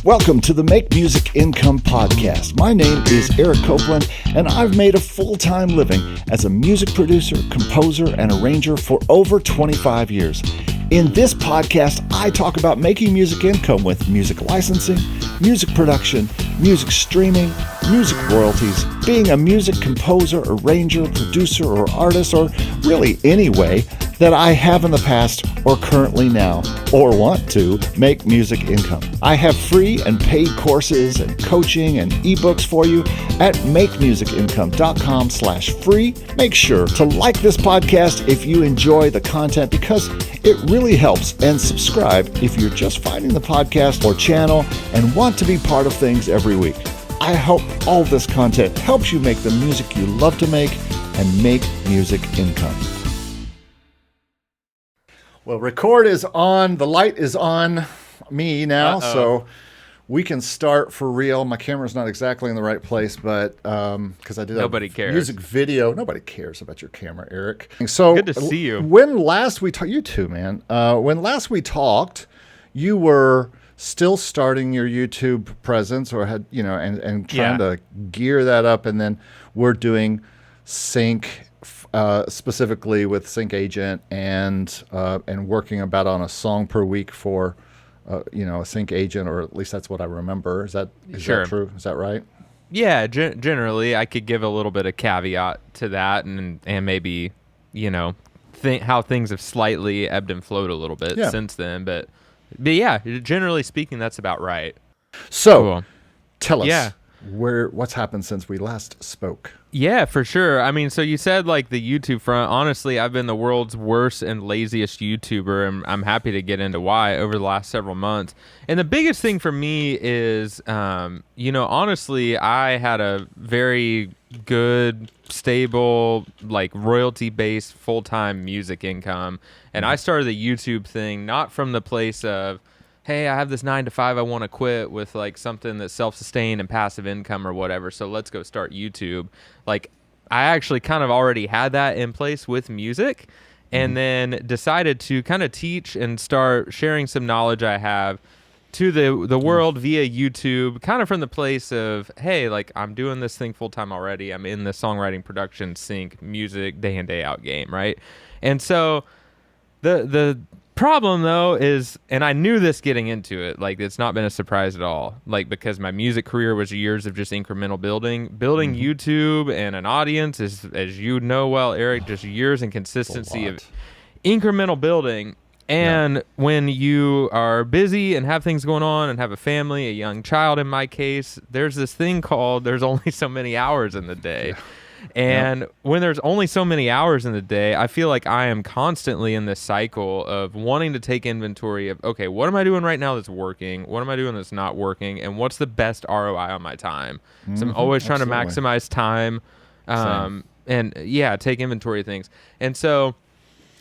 Welcome to the Make Music Income Podcast. My name is Eric Copeland, and I've made a full-time living as a music producer, composer, and arranger for over 25 years. In this podcast, I talk about making music income with music licensing, music production, music streaming, music royalties, being a music composer, arranger, producer, or artist, or really any way that I have in the past or currently now, or want to make music income. I have free and paid courses and coaching and ebooks for you at makemusicincome.com/free. Make sure to like this podcast if you enjoy the content because it really helps, and subscribe if you're just finding the podcast or channel and want to be part of things every week. I hope all this content helps you make the music you love to make and make music income. Well, record is on. The light is on me now, so we can start for real. My camera's not exactly in the right place, but because I did Nobody cares. Music video. Nobody cares about your camera, Eric. So good to see you. When last we talked, you too, man. When last we talked, you were still starting your YouTube presence, or had and trying to gear that up, and then we're doing sync. Specifically with Sync Agent and working about on a song per week for a Sync Agent, or at least that's what I remember. Is that true? Is that right? Yeah, generally I could give a little bit of caveat to that, and maybe how things have slightly ebbed and flowed a little bit since then, but yeah, generally speaking, that's about right. So cool. Tell us what's happened since we last spoke. Yeah, for sure. I mean, so you said like the YouTube front. Honestly, I've been the world's worst and laziest YouTuber, and I'm happy to get into why over the last several months. And the biggest thing for me is, honestly, I had a very good, stable, like royalty-based full-time music income. And I started the YouTube thing not from the place of, hey, I have this 9-to-5 I want to quit with like something that's self-sustained and passive income or whatever, so let's go start YouTube. Like, I actually kind of already had that in place with music, and then decided to kind of teach and start sharing some knowledge I have to the world via YouTube, kind of from the place of, hey, like, I'm doing this thing full-time already. I'm in the songwriting, production, sync, music, day in, day out game, right? And so the problem though is, and I knew this getting into it, like it's not been a surprise at all, like because my music career was years of just incremental building YouTube and an audience is, as you know well, Eric, just years and consistency of incremental building. And when you are busy and have things going on and have a family, a young child in my case, there's this thing called there's only so many hours in the day. And when there's only so many hours in the day, I feel like I am constantly in this cycle of wanting to take inventory of, okay, what am I doing right now that's working? What am I doing that's not working? And what's the best ROI on my time? So I'm always trying to maximize time and take inventory of things. And so,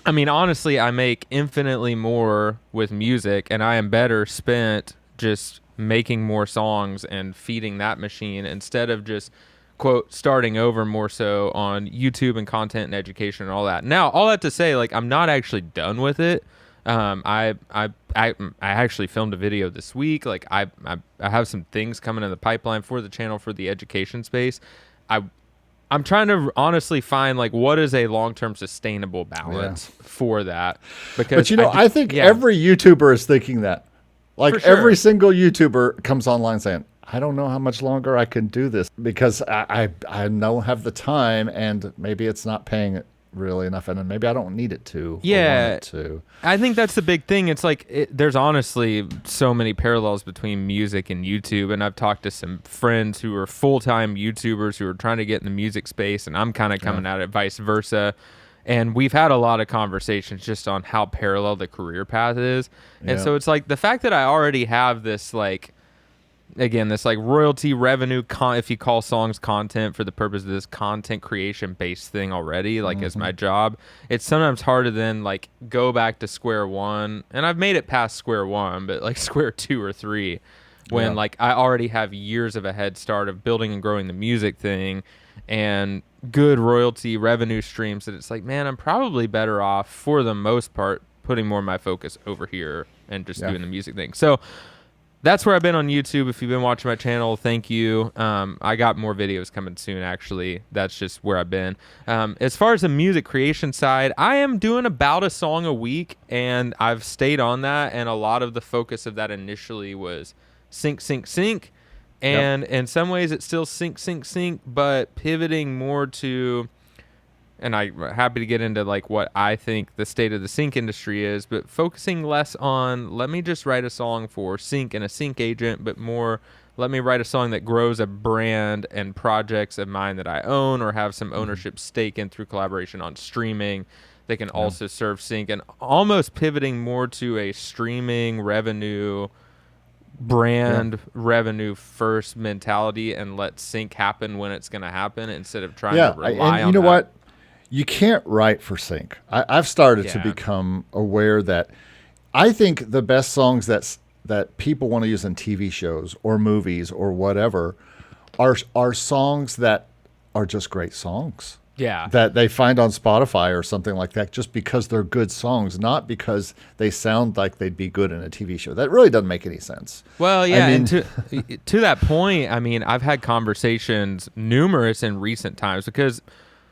I mean, honestly, I make infinitely more with music, and I am better spent just making more songs and feeding that machine instead of just, quote, starting over more so on YouTube and content and education and all that. Now, all that to say, like, I'm not actually done with it. I actually filmed a video this week. Like, I have some things coming in the pipeline for the channel for the education space. I'm trying to honestly find, like, what is a long-term sustainable balance for that. Because I think every YouTuber is thinking that. Like, every single YouTuber comes online saying, I don't know how much longer I can do this because I don't have the time, and maybe it's not paying really enough, and maybe I don't need it to. Yeah, want it to. I think that's the big thing. It's like there's honestly so many parallels between music and YouTube, and I've talked to some friends who are full-time YouTubers who are trying to get in the music space, and I'm kind of coming at it vice versa. And we've had a lot of conversations just on how parallel the career path is. And so it's like the fact that I already have this, like, again, this like royalty revenue, if you call songs content for the purpose of this content creation based thing already, like as my job, it's sometimes hard to then like go back to square one. And I've made it past square one, but like square 2 or 3 when like I already have years of a head start of building and growing the music thing and good royalty revenue streams, that it's like, man, I'm probably better off for the most part putting more of my focus over here and just doing the music thing. So that's where I've been on YouTube. If you've been watching my channel, thank you. I got more videos coming soon, actually. That's just where I've been. As far as the music creation side, I am doing about a song a week, and I've stayed on that, and a lot of the focus of that initially was sync, sync, sync. And in some ways, it's still sync, sync, sync, but pivoting more to... And I'm happy to get into like what I think the state of the sync industry is, but focusing less on let me just write a song for sync and a sync agent, but more let me write a song that grows a brand and projects of mine that I own or have some ownership stake in through collaboration on streaming. They can also serve sync, and almost pivoting more to a streaming revenue brand revenue first mentality and let sync happen when it's going to happen instead of trying to rely on you know that. what? You can't write for sync. I've started to become aware that I think the best songs that people want to use in TV shows or movies or whatever are songs that are just great songs. Yeah. That they find on Spotify or something like that just because they're good songs, not because they sound like they'd be good in a TV show. That really doesn't make any sense. Well, yeah, I mean, and to that point, I mean, I've had conversations numerous in recent times because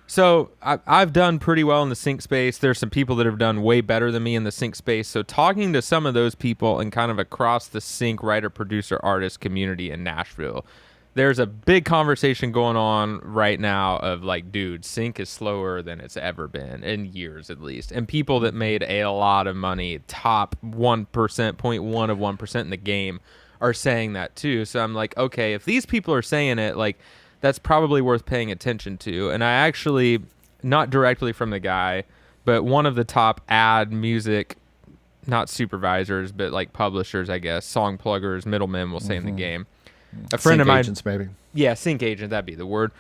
so I've done pretty well in the sync space. There's some people that have done way better than me in the sync space. So talking to some of those people and kind of across the sync writer, producer, artist community in Nashville, there's a big conversation going on right now of like, dude, sync is slower than it's ever been in years at least. And people that made a lot of money, top 1%, 0.1 of 1% in the game are saying that too. So I'm like, okay, if these people are saying it, like, that's probably worth paying attention to. And I actually, not directly from the guy, but one of the top ad music, not supervisors, but like publishers, I guess, song pluggers, middlemen, we'll say in the game. A friend sync of mine, agents, maybe. Yeah, sync agent, that'd be the word.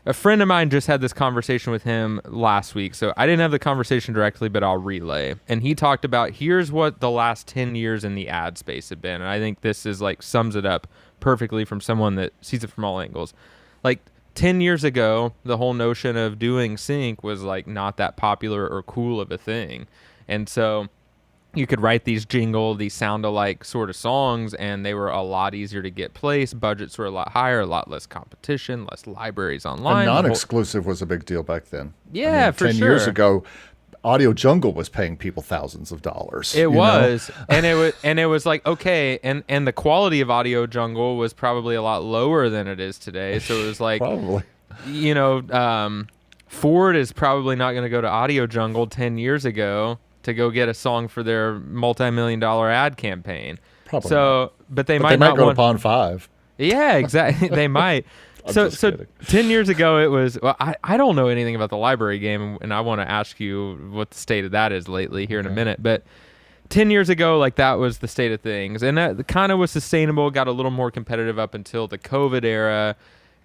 A friend of mine just had this conversation with him last week, so I didn't have the conversation directly, but I'll relay. And he talked about, here's what the last 10 years in the ad space have been. And I think this is like sums it up perfectly from someone that sees it from all angles. Like 10 years ago, the whole notion of doing sync was like not that popular or cool of a thing. And so you could write these sound alike sort of songs, and they were a lot easier to get placed. Budgets were a lot higher, a lot less competition, less libraries online. And non-exclusive was a big deal back then. Yeah, for 10 years ago, Audio Jungle was paying people thousands of dollars. It was, and it was like, okay, and the quality of Audio Jungle was probably a lot lower than it is today. So it was like, probably, Ford is probably not going to go to Audio Jungle 10 years ago to go get a song for their multi-million-dollar ad campaign. Probably. So, but they might not go to Pond 5. Yeah, exactly. They might. So 10 years ago, it was, well, I don't know anything about the library game, and I want to ask you what the state of that is lately here in a minute. But 10 years ago, like, that was the state of things. And that kind of was sustainable, got a little more competitive up until the COVID era.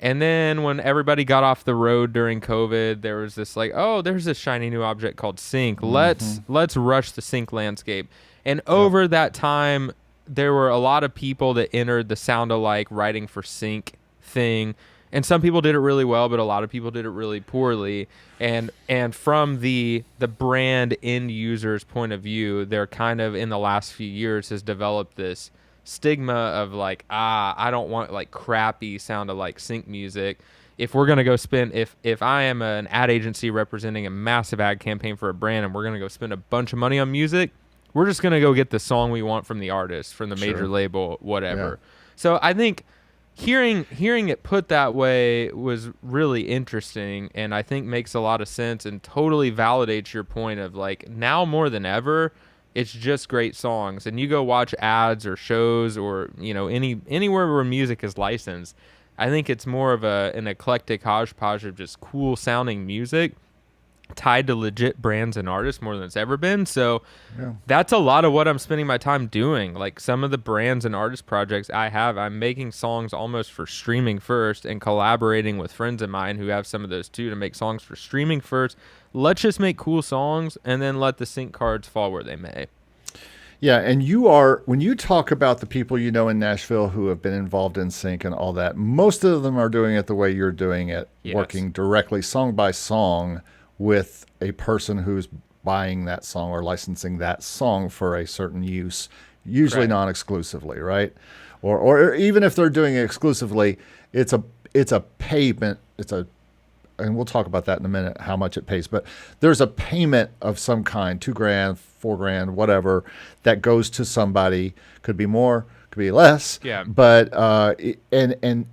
And then when everybody got off the road during COVID, there was this like, oh, there's this shiny new object called sync. Let's rush the sync landscape. And over that time, there were a lot of people that entered the sound alike writing for sync thing, and some people did it really well, but a lot of people did it really poorly. And from the brand end user's point of view, they're kind of in the last few years has developed this stigma of like, I don't want like crappy sound alike sync music. If we're gonna go spend, if I am an ad agency representing a massive ad campaign for a brand, and we're gonna go spend a bunch of money on music, we're just gonna go get the song we want from the artist, from the major label, whatever. Yeah. So I think hearing it put that way was really interesting, and I think makes a lot of sense and totally validates your point of like, now more than ever, it's just great songs. And you go watch ads or shows or anywhere where music is licensed, I think it's more of an eclectic hodgepodge of just cool sounding music tied to legit brands and artists more than it's ever been. So that's a lot of what I'm spending my time doing. Like some of the brands and artist projects I'm making songs almost for streaming first and collaborating with friends of mine who have some of those too to make songs for streaming first. Let's just make cool songs and then let the sync cards fall where they may. Yeah, and when you talk about the people you know in Nashville who have been involved in sync and all that, most of them are doing it the way you're doing it, working directly song by song with a person who's buying that song or licensing that song for a certain use usually Correct. non-exclusively, right? Or even if they're doing it exclusively, it's a payment. And we'll talk about that in a minute, how much it pays. But there's a payment of some kind, $2,000, $4,000, whatever, that goes to somebody. Could be more, could be less. Yeah. But and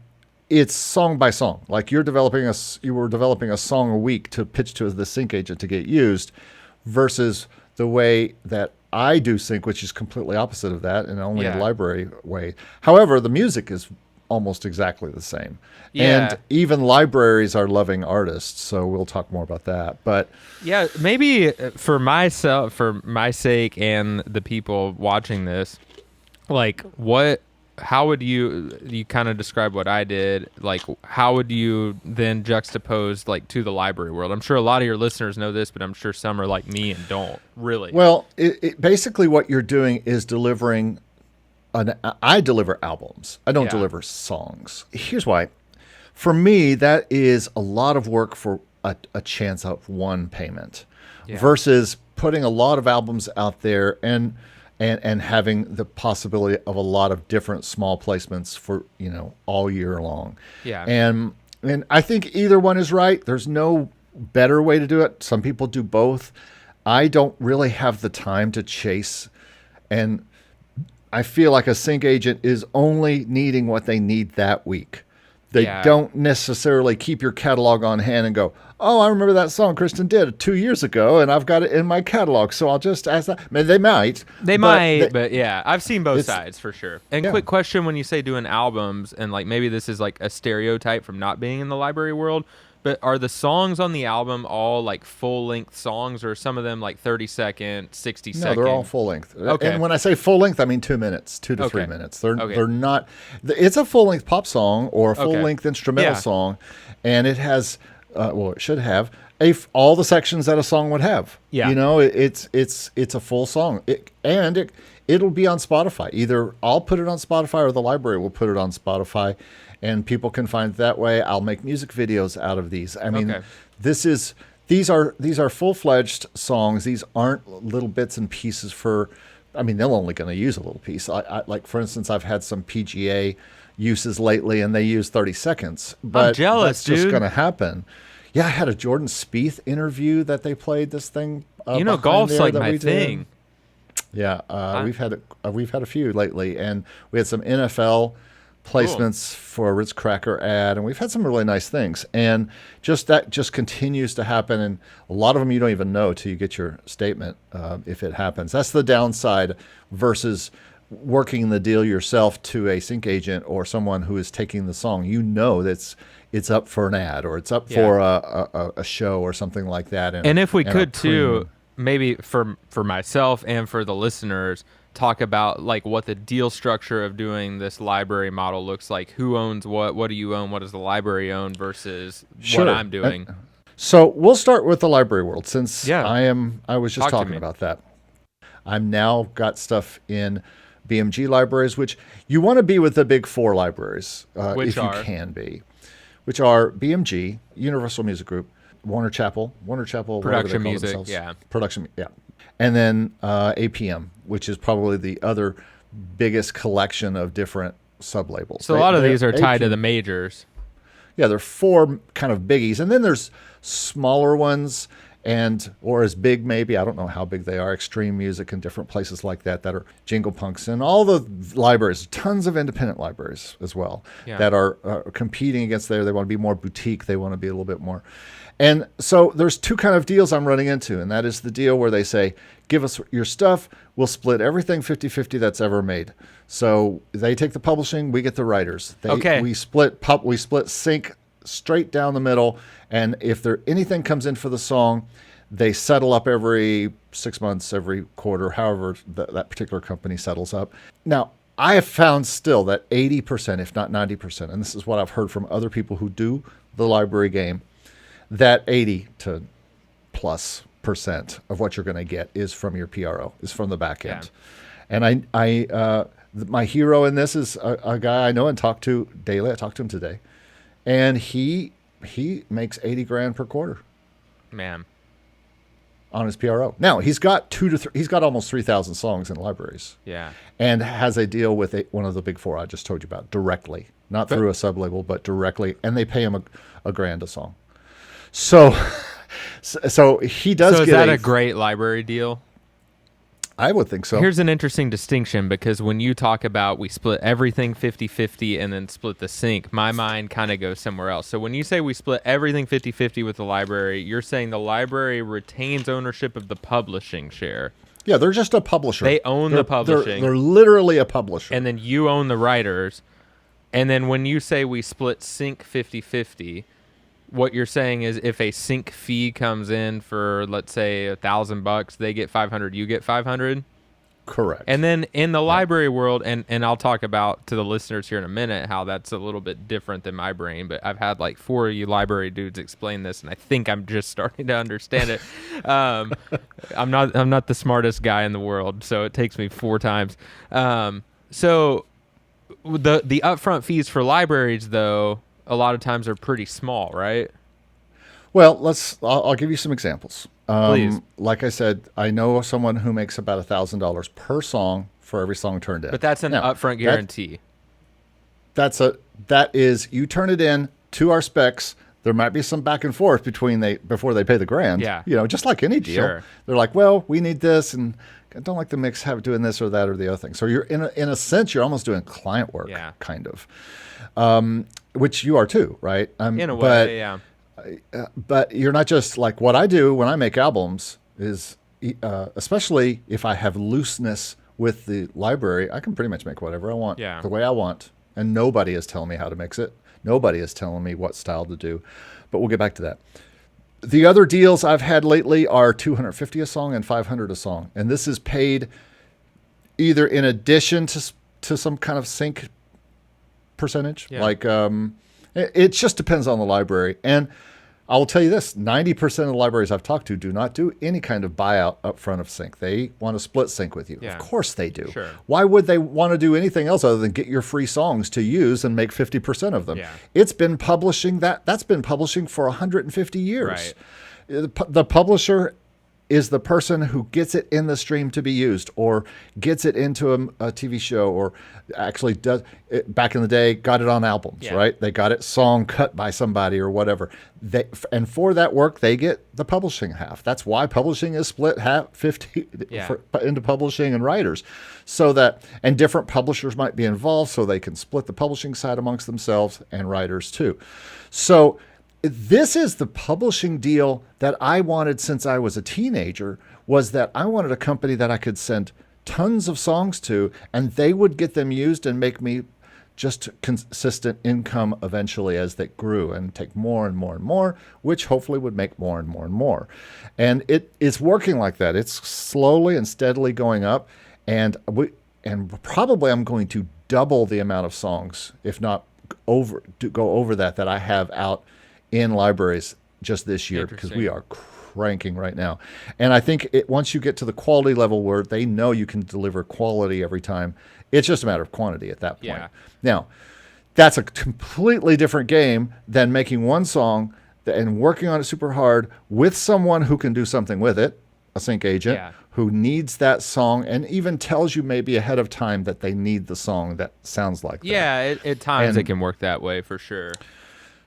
it's song by song. Like you were developing a song a week to pitch to the sync agent to get used, versus the way that I do sync, which is completely opposite of that, and only a library way. However, the music is almost exactly the same. Yeah. And even libraries are loving artists, so we'll talk more about that. But yeah, maybe for myself, for my sake and the people watching this, like how would you kind of describe what I did? Like, how would you then juxtapose like to the library world? I'm sure a lot of your listeners know this, but I'm sure some are like me and don't really. Well, it basically what you're doing is delivering I deliver albums. I don't deliver songs. Here's why. For me, that is a lot of work for a chance of one payment versus putting a lot of albums out there and having the possibility of a lot of different small placements for, all year long. Yeah. And I think either one is right. There's no better way to do it. Some people do both. I don't really have the time to chase, and I feel like a sync agent is only needing what they need that week. They don't necessarily keep your catalog on hand and go, oh, I remember that song Kristen did 2 years ago, and I've got it in my catalog, so I'll just ask that. I mean, they might. But yeah, I've seen both sides for sure. And quick question, when you say doing albums, and like maybe this is like a stereotype from not being in the library world, but are the songs on the album all like full-length songs, or some of them like 30-second, 60-second? No, they're all full-length. Okay. And when I say full-length, I mean 2 minutes, 2 to 3 minutes. They're not. It's a full-length pop song or a full-length instrumental song, and it has, it should have all the sections that a song would have. Yeah. It's a full song, it'll be on Spotify. Either I'll put it on Spotify or the library will put it on Spotify. And people can find it that way. I'll make music videos out of these. I mean, these are full-fledged songs. These aren't little bits and pieces they're only going to use a little piece. I like, for instance, I've had some PGA uses lately, and they use 30 seconds. But I'm jealous, that's just dude. going to happen. Yeah, I had a Jordan Spieth interview that they played this thing. Golf's like my thing. Yeah, we've had a few lately, and we had some NFL placements for a Ritz Cracker ad, and we've had some really nice things, and that continues to happen, and a lot of them you don't even know till you get your statement if it happens. That's the downside versus working the deal yourself to a sync agent or someone who is taking the song. That it's up for an ad, or it's up for a show or something like that. And if we could too, maybe for myself and for the listeners, talk about like what the deal structure of doing this library model looks like. Who owns what do you own, what does the library own versus what I'm doing. So we'll start with the library world, since I was just talking me about that. I'm now got stuff in BMG libraries, which you want to be with the big four libraries, if you can be, which are BMG, Universal Music Group, Warner Chappell, Production Music, Production, and then APM, which is probably the other biggest collection of different sub-labels. So a lot of these are tied to the majors. Yeah, there are four kind of biggies, and then there's smaller ones, or as big maybe, I don't know how big they are, Extreme Music and different places like that are Jingle Punks, and all the libraries, tons of independent libraries as well that are competing against there. They want to be more boutique. They want to be a little bit more. And so there's two kind of deals I'm running into, and that is the deal where they say, give us your stuff, we'll split everything 50-50 that's ever made. So they take the publishing, we get the writers. We split sync straight down the middle, and if anything comes in for the song, they settle up every 6 months, every quarter, however that particular company settles up. Now, I have found still that 80%, if not 90%, and this is what I've heard from other people who do the library game, that 80 to plus % of what you're going to get is from your PRO, is from the back end. And my hero in this is a guy I know and talk to daily. I talked to him today, and he makes $80,000 per quarter. Man, on his PRO. Now he's got he's got almost 3,000 songs in libraries. Yeah. And has a deal with one of the big four I just told you about directly, not through a sub-label, but directly. And they pay him a $1,000 a song. So he does So is get that a great library deal? I would think so. Here's an interesting distinction, because when you talk about we split everything 50-50 and then split the sync, my mind kind of goes somewhere else. So when you say we split everything 50-50 with the library, you're saying the library retains ownership of the publishing share. Yeah, they're just a publisher. They own the publishing. They're literally a publisher. And then you own the writers. And then when you say we split sync 50-50, what you're saying is if a sync fee comes in for, let's say, $1,000, they get 500, you get 500. Correct. And then in the library world, and I'll talk about to the listeners here in a minute how that's a little bit different than my brain, but I've had like 4 of you library dudes explain this, and I think I'm just starting to understand it. I'm not the smartest guy in the world, so it takes me 4 times. So the upfront fees for libraries, though, a lot of times are pretty small, right? Well, I'll give you some examples. Please. Like I said, I know someone who makes about $1,000 per song for every song turned in. But that's an upfront guarantee. That is, you turn it in to our specs. There might be some back and forth before they pay the $1,000. Yeah. Just like any deal. Sure. They're like, well, we need this, and I don't like the mix doing this or that or the other thing. So you're in a sense, you're almost doing client work, kind of, which you are too, right? In a way, yeah. But you're not just like what I do when I make albums is, especially if I have looseness with the library, I can pretty much make whatever I want, the way I want, and nobody is telling me how to mix it. Nobody is telling me what style to do, but we'll get back to that. The other deals I've had lately are $250 a song and $500 a song, and this is paid either in addition to some kind of sync percentage, like it just depends on the library. And I will tell you this, 90% of the libraries I've talked to do not do any kind of buyout up front of sync. They want to split sync with you. Yeah. Of course they do. Sure. Why would they want to do anything else other than get your free songs to use and make 50% of them? Yeah. It's been publishing, that's been publishing for 150 years. Right. The publisher is the person who gets it in the stream to be used or gets it into a TV show or actually does it, back in the day, got it on albums, right? They got it song cut by somebody or whatever. And for that work, they get the publishing half. That's why publishing is split 50 into publishing and writers. So that, and different publishers might be involved so they can split the publishing side amongst themselves and writers too. So this is the publishing deal that I wanted since I was a teenager, was that I wanted a company that I could send tons of songs to, and they would get them used and make me just consistent income eventually as they grew and take more and more and more, which hopefully would make more and more and more. And it is working like that. It's slowly and steadily going up, and probably I'm going to double the amount of songs, if not go over that I have out in libraries just this year, because we are cranking right now. And I think once you get to the quality level where they know you can deliver quality every time, it's just a matter of quantity at that point. Yeah. Now, that's a completely different game than making one song and working on it super hard with someone who can do something with it, a sync agent, who needs that song and even tells you maybe ahead of time that they need the song that sounds like that. Yeah, at times it can work that way for sure.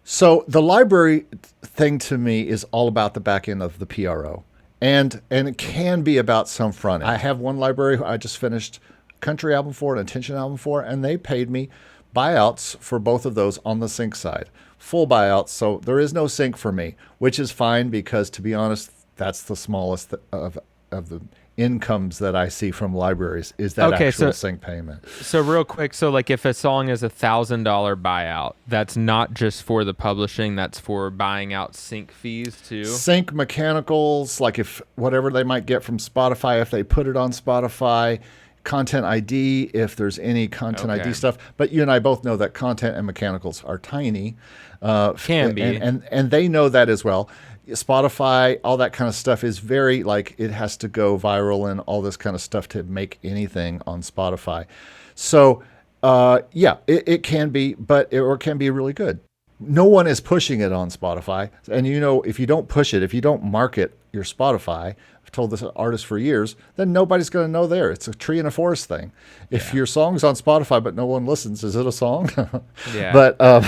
So the library thing to me is all about the back end of the PRO. And it can be about some front end. I have one library who I just finished a country album for, an intention album for, and they paid me buyouts for both of those on the sync side. Full buyouts, so there is no sync for me, which is fine because, to be honest, that's the smallest of the incomes that I see from libraries is that actual sync payment. So real quick, so like if a song is $1,000 buyout, that's not just for the publishing, that's for buying out sync fees too? Sync mechanicals, like if whatever they might get from Spotify, if they put it on Spotify, content ID, if there's any content ID stuff. But you and I both know that content and mechanicals are tiny. Can be. And they know that as well. Spotify, all that kind of stuff is very like it has to go viral and all this kind of stuff to make anything on Spotify. So it can be, but it can be really good. No one is pushing it on Spotify. And if you don't push it, if you don't market your Spotify, told this artist for years, then nobody's going to know there. It's a tree in a forest thing. If your song's on Spotify but no one listens, is it a song? Yeah. But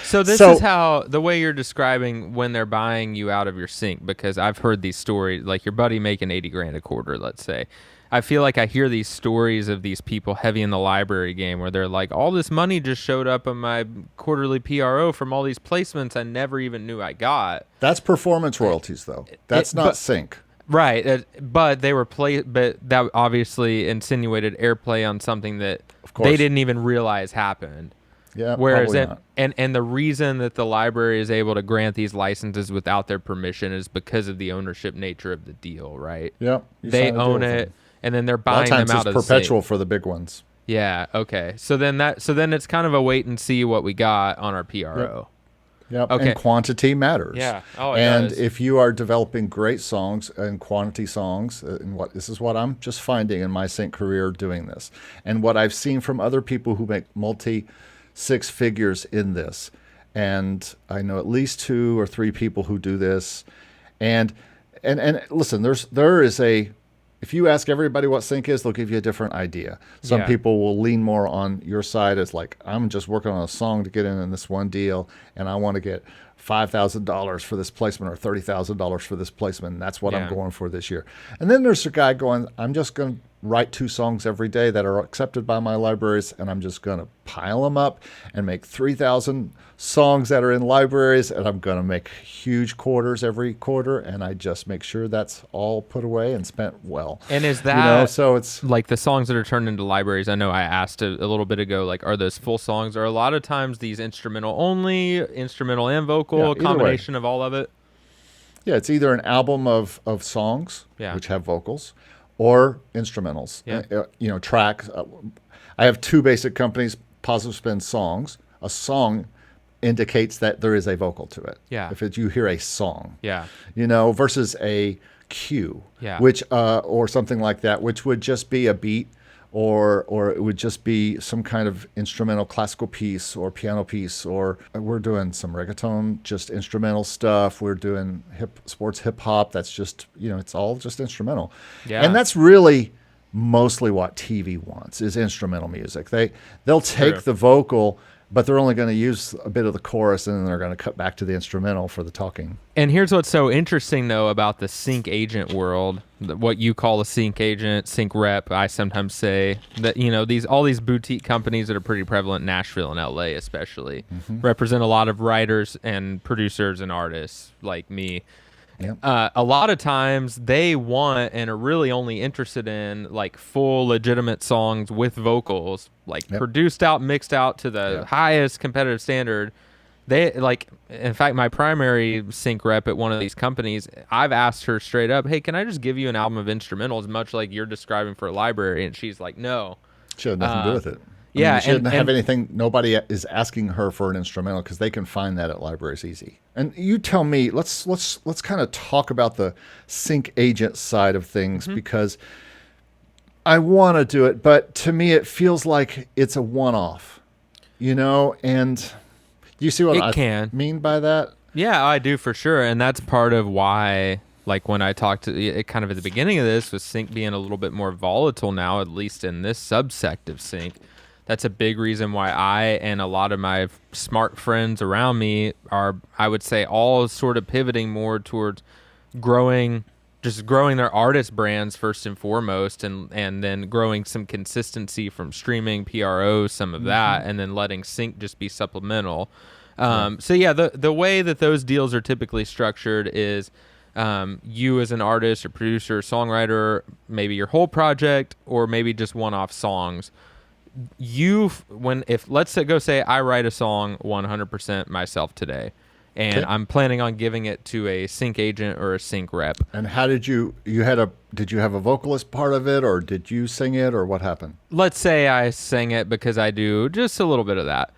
so this is how the way you're describing when they're buying you out of your sync, because I've heard these stories, like your buddy making 80 grand a quarter, let's say. I feel like I hear these stories of these people heavy in the library game where they're like, all this money just showed up on my quarterly PRO from all these placements I never even knew I got. That's performance royalties, though. That's not sync. Right. But they were but that obviously insinuated airplay on something that they didn't even realize happened. Yeah. Whereas and the reason that the library is able to grant these licenses without their permission is because of the ownership nature of the deal, right? Yeah. They own it. And then they're buying them out of the perpetual for the big ones. Yeah. Okay. So then it's kind of a wait and see what we got on our PRO. Yep. Okay. And quantity matters. Yeah. Oh, and does. If you are developing great songs and quantity songs, and this is what I'm just finding in my sync career doing this, and what I've seen from other people who make multi-six figures in this, and I know at least 2 or 3 people who do this, and listen, there is a. If you ask everybody what sync is, they'll give you a different idea. Some people will lean more on your side as like, I'm just working on a song to get in this one deal, and I want to get $5,000 for this placement or $30,000 for this placement, and that's what I'm going for this year. And then there's a guy going, I'm just going to write 2 songs every day that are accepted by my libraries, and I'm just going to pile them up and make 3,000 songs that are in libraries, and I'm going to make huge quarters every quarter, and I just make sure that's all put away and spent well. And is that, so it's like the songs that are turned into libraries? I know I asked a little bit ago, like, are those full songs, or a lot of times these instrumental only, instrumental and vocal, a combination of all of it? Yeah, it's either an album of songs, which have vocals, or instrumentals, tracks. I have 2 basic companies, Positive Spin Songs. A song indicates that there is a vocal to it. Yeah. If you hear a song. Yeah. Versus a cue. Yeah. Which or something like that, which would just be a beat, or it would just be some kind of instrumental classical piece or piano piece, or we're doing some reggaeton, just instrumental stuff. We're doing sports hip hop. That's just, it's all just instrumental. Yeah. And that's really mostly what TV wants is instrumental music. They'll take the vocal, but they're only going to use a bit of the chorus, and then they're going to cut back to the instrumental for the talking. And here's what's so interesting, though, about the sync agent world, what you call a sync agent, sync rep, I sometimes say, that, all these boutique companies that are pretty prevalent in Nashville and LA especially, represent a lot of writers and producers and artists like me. Yep. A lot of times they want and are really only interested in like full legitimate songs with vocals, like produced out, mixed out to the highest competitive standard. They in fact, my primary sync rep at one of these companies, I've asked her straight up, hey, can I just give you an album of instrumentals, much like you're describing for a library? And she's like, no. She had nothing to do with it. She didn't have anything. Nobody is asking her for an instrumental because they can find that at libraries easy. And you tell me, let's kind of talk about the sync agent side of things, because I want to do it, but to me it feels like it's a one-off, and you see what I mean by that? Yeah, I do for sure. And that's part of why, like when I talked to it kind of at the beginning of this, with sync being a little bit more volatile now, at least in this subsect of sync. That's a big reason why I and a lot of my smart friends around me are, I would say, all sort of pivoting more towards growing their artist brands first and foremost, and then growing some consistency from streaming, PRO, some of that, and then letting sync just be supplemental. The way that those deals are typically structured is you as an artist or producer or songwriter, maybe your whole project, or maybe just one-off songs. If let's say I write a song 100% myself today, and I'm planning on giving it to a sync agent or a sync rep. And how did you have a vocalist part of it, or did you sing it, or what happened? Let's say I sang it because I do just a little bit of that.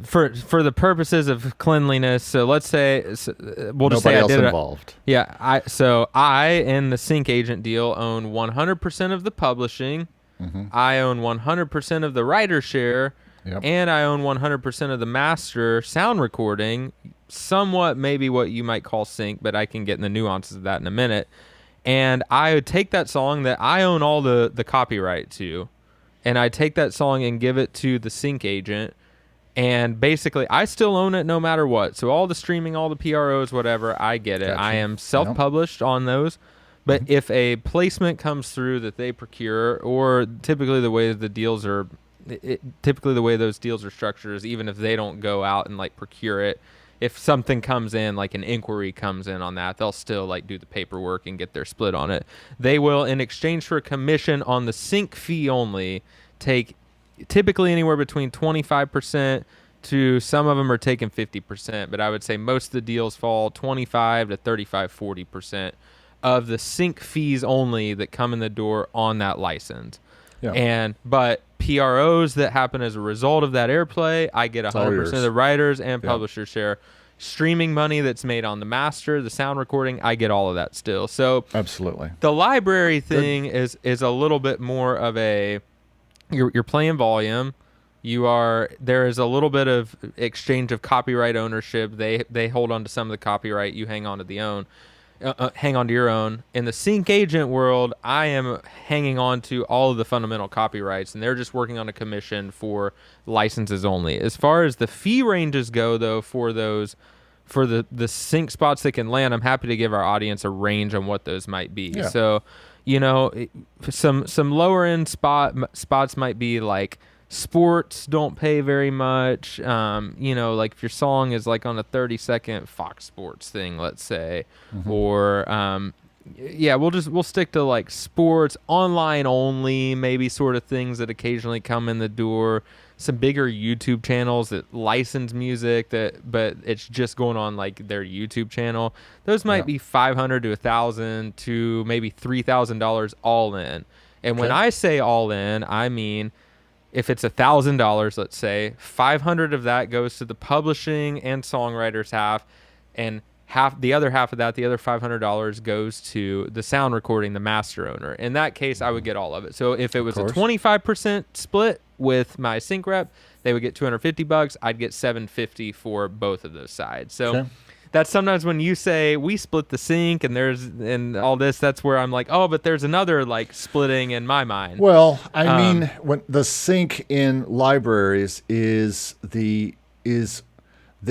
For the purposes of cleanliness. So let's say we'll just say I did it. Nobody else involved. Yeah, I in the sync agent deal own 100% of the publishing. I own 100% of the writer share, and I own 100% of the master sound recording, somewhat maybe what you might call sync, but I can get in the nuances of that in a minute. and I would take that song that I own all the copyright to, and I take that song and give it to the sync agent, and basically I still own it no matter what. So all the streaming, all the PROs, whatever, I get it. Gotcha. I am self-published on those. But if a placement comes through that they procure, or typically the way the deals are, typically the way those deals are structured is even if they don't go out and like procure it, if something comes in, like an inquiry comes in on that, they'll still like do the paperwork and get their split on it. They will, in exchange for a commission on the sync fee only, take typically anywhere between 25% to, some of them are taking 50%, but I would say most of the deals fall 25 to 35, 40% of the sync fees only that come in the door on that license. Yeah. But PROs that happen as a result of that airplay, I get 100% of the writers and publishers share. Streaming money that's made on the master, the sound recording, I get all of that still. So absolutely, the library thing is a little bit more of a, you're playing volume. There is a little bit of exchange of copyright ownership. They hold on to some of the copyright, you hang on to your own. In the sync agent world, I am hanging on to all of the fundamental copyrights, and they're just working on a commission for licenses only. As far as the fee ranges go, though, for the sync spots that can land, I'm happy to give our audience a range on what those might be. Yeah. So, some lower end spots might be like sports don't pay very much. Like if your song is like on a 30-second Fox Sports thing, let's say, or we'll stick to like sports, online only, maybe sort of things that occasionally come in the door. Some bigger YouTube channels that license music but it's just going on like their YouTube channel. Those might be $500 to $1,000 to maybe $3,000 all in. And when I say all in, I mean, if it's $1,000, let's say, 500 of that goes to the publishing and songwriters half, and the other half of that, the other $500 goes to the sound recording, the master owner. In that case, I would get all of it. So if it was a 25% split with my sync rep, they would get $250. I'd get $750 for both of those sides. So that's sometimes when you say we split the sync and all this, that's where I'm like, oh, but there's another like splitting in my mind. Well, I mean, when the sync in libraries is the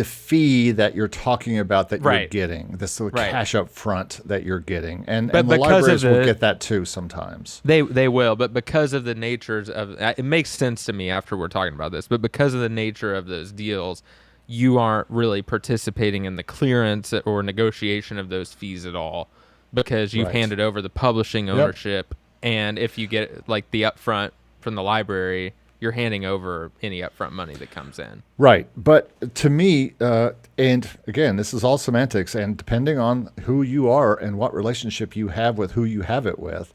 fee that you're talking about that you're getting, this cash up front that you're getting, and the libraries will get that too sometimes. They will, but because of the natures of it, makes sense to me after we're talking about this. But because of the nature of those deals, you aren't really participating in the clearance or negotiation of those fees at all, because you've handed over the publishing ownership. And if you get like the upfront from the library, you're handing over any upfront money that comes in. Right. But to me, and again, this is all semantics, and depending on who you are and what relationship you have with who you have it with,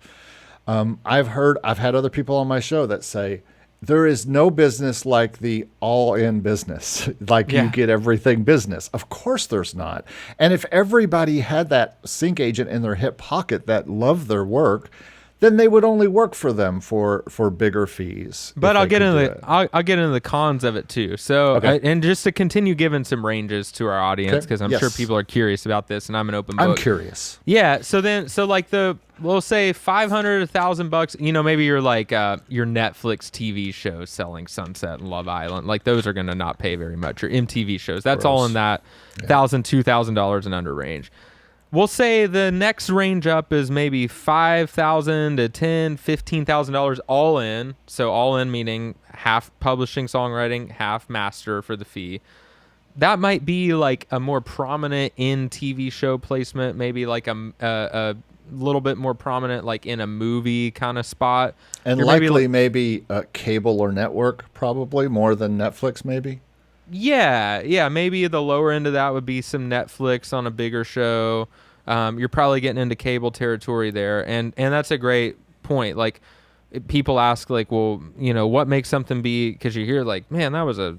I've had other people on my show that say, there is no business like the all-in business, like you get everything business. Of course there's not. And if everybody had that sync agent in their hip pocket that loved their work, then they would only work for them for bigger fees. But I'll get into the cons of it too. So, and just to continue giving some ranges to our audience, because I'm sure people are curious about this, and I'm an open book. I'm curious. Yeah. So like we'll say $500, $1,000. Maybe you're like your Netflix TV shows selling Sunset and Love Island. Like those are gonna not pay very much. Or MTV shows. That's all in that $1,000, $2,000 and under range. We'll say the next range up is maybe $5,000 to $10,000, $15,000 all in. So all in meaning half publishing, songwriting, half master for the fee. That might be like a more prominent in TV show placement, maybe like a little bit more prominent like in a movie kind of spot. And likely maybe cable or network, probably more than Netflix maybe. Yeah, maybe the lower end of that would be some Netflix on a bigger show. You're probably getting into cable territory there, and that's a great point. Like people ask, like, well, what makes something be? Because you hear like, man, that was a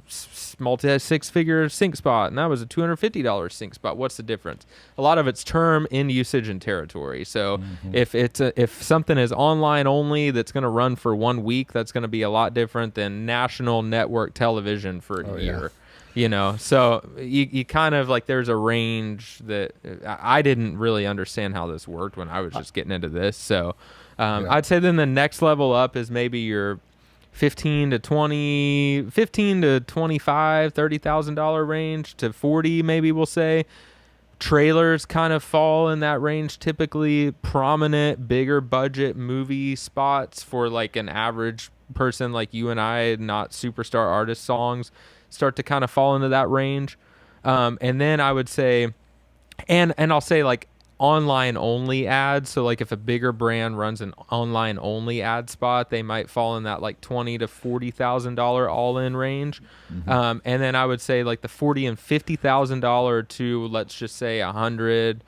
multi-six-figure sync spot, and that was a $250 sync spot. What's the difference? A lot of it's term, in usage, and territory. So if something is online only that's going to run for 1 week, that's going to be a lot different than national network television for a year. So you kind of like, there's a range that I didn't really understand how this worked when I was just getting into this. So I'd say then the next level up is maybe your 15 to 25, $30,000 range to 40, maybe we'll say. Trailers kind of fall in that range, typically. Prominent, bigger budget movie spots for like an average person like you and I, not superstar artist songs, start to kind of fall into that range. And then I would say, and I'll say like online only ads. So like if a bigger brand runs an online only ad spot, they might fall in that like $20,000 to $40,000 all in range. And then I would say like the $40,000 and $50,000 to, let's just say, 100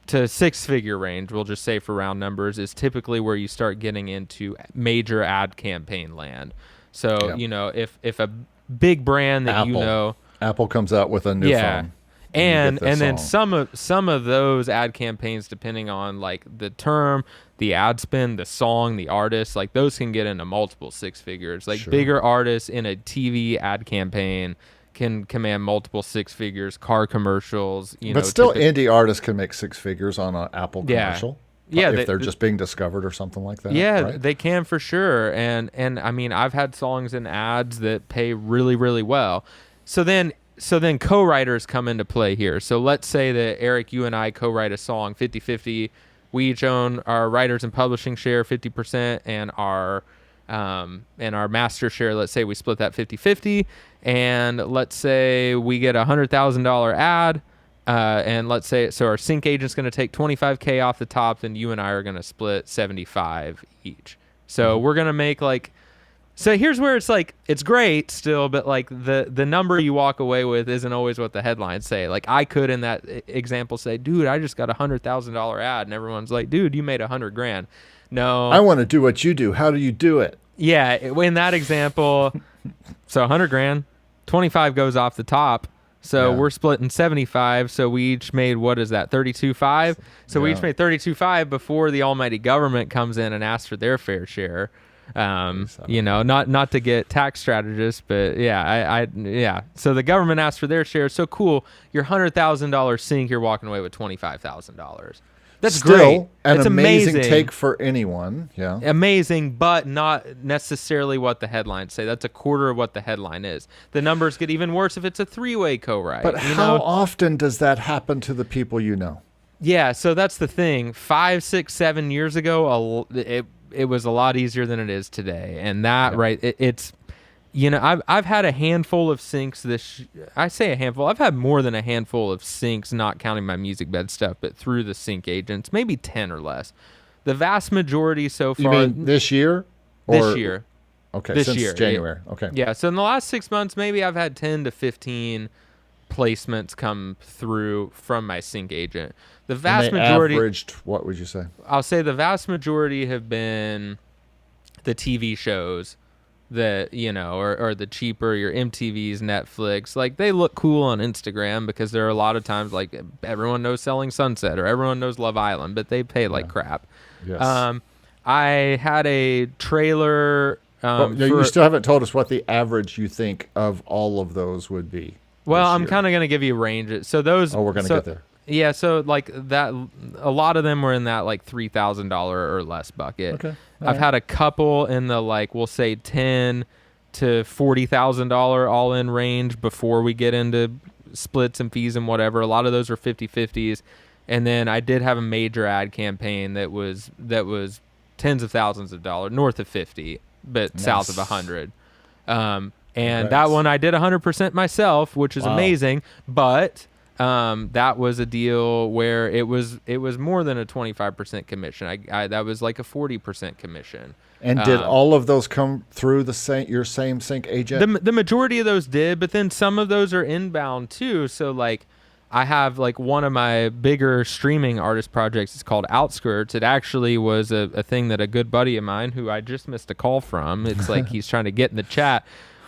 to six-figure range, we'll just say for round numbers, is typically where you start getting into major ad campaign land. So if a big brand that Apple comes out with a new phone. And then some of those ad campaigns, depending on like the term, the ad spend, the song, the artist, like those can get into multiple six figures. Like bigger artists in a TV ad campaign can command multiple six figures. Car commercials, but still, indie artists can make six figures on an Apple commercial. Yeah, if they're just being discovered or something like that. Yeah, right? They can for sure. And I mean, I've had songs in ads that pay really, really well. So then co-writers come into play here. So let's say that Eric, you and I co-write a song 50-50. We each own our writers and publishing share 50%, and our master share, let's say we split that 50-50. And let's say we get a $100,000 ad. And let's say, so our sync agent's going to take $25,000 off the top, then you and I are going to split 75 each. So we're going to make like, so here's where it's like, it's great still, but like the number you walk away with isn't always what the headlines say. Like I could in that example say, dude, I just got a $100,000 ad, and everyone's like, dude, you made $100,000. No, I want to do what you do. How do you do it? Yeah. In that example, so $100,000, 25 goes off the top. So we're splitting 75. So we each made, what is that, 32.5? So we each made 32.5 before the almighty government comes in and asks for their fair share. Not to get tax strategists, but yeah. So the government asked for their share. So cool. Your $100,000 sync, you're walking away with $25,000. That's still great. An amazing take for anyone. Yeah. Amazing, but not necessarily what the headlines say. That's a quarter of what the headline is. The numbers get even worse if it's a three-way co-write. But how often does that happen to the people you know? Yeah, so that's the thing. 5, 6, 7 years ago, it was a lot easier than it is today. And that, it's, I've had a handful of syncs I say a handful. I've had more than a handful of syncs, not counting my music bed stuff, but through the sync agents, maybe 10 or less. The vast majority so far. You mean this year? This year. Okay, this since year. January. Okay. Yeah, so in the last 6 months, maybe I've had 10 to 15 placements come through from my sync agent. The vast majority averaged, what would you say? I'll say the vast majority have been the TV shows that, or the cheaper, your MTVs, Netflix. Like, they look cool on Instagram because there are a lot of times, like, everyone knows Selling Sunset or everyone knows Love Island, but they pay like crap. Yes. I had a trailer. You still haven't told us what the average you think of all of those would be. Well, I'm kind of going to give you ranges. So those. Oh, we're going to get there. Yeah, so like that, a lot of them were in that like $3,000 or less bucket. Okay. I've had a couple in the like, we'll say $10,000 to $40,000 all in range before we get into splits and fees and whatever. A lot of those are 50-50s. And then I did have a major ad campaign that was tens of thousands of dollars, north of 50, but south of 100. And that one I did 100% myself, which is amazing, but that was a deal where it was more than a 25% commission. I that was like a 40% commission. And did all of those come through your same sync agent? The majority of those did, but then some of those are inbound too. So like I have like one of my bigger streaming artist projects is called Outskirts. It actually was a thing that a good buddy of mine, who I just missed a call from, it's like he's trying to get in the chat.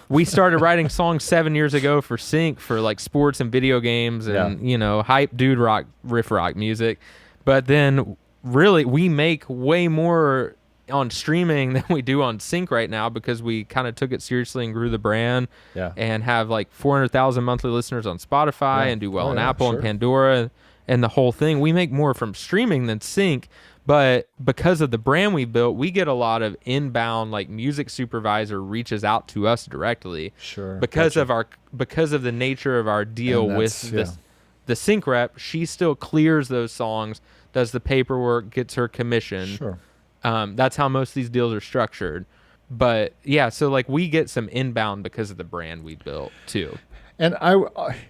We started writing songs 7 years ago for sync for like sports and video games and, hype dude rock, riff rock music. But then really we make way more on streaming than we do on sync right now, because we kind of took it seriously and grew the brand, and have like 400,000 monthly listeners on Spotify, and do well on Apple and Pandora and the whole thing. We make more from streaming than sync, but because of the brand we built, we get a lot of inbound, like music supervisor reaches out to us directly, because of the nature of our deal with the sync rep. She still clears those songs, does the paperwork, gets her commission. That's how most of these deals are structured. But yeah, so like we get some inbound because of the brand we built too. And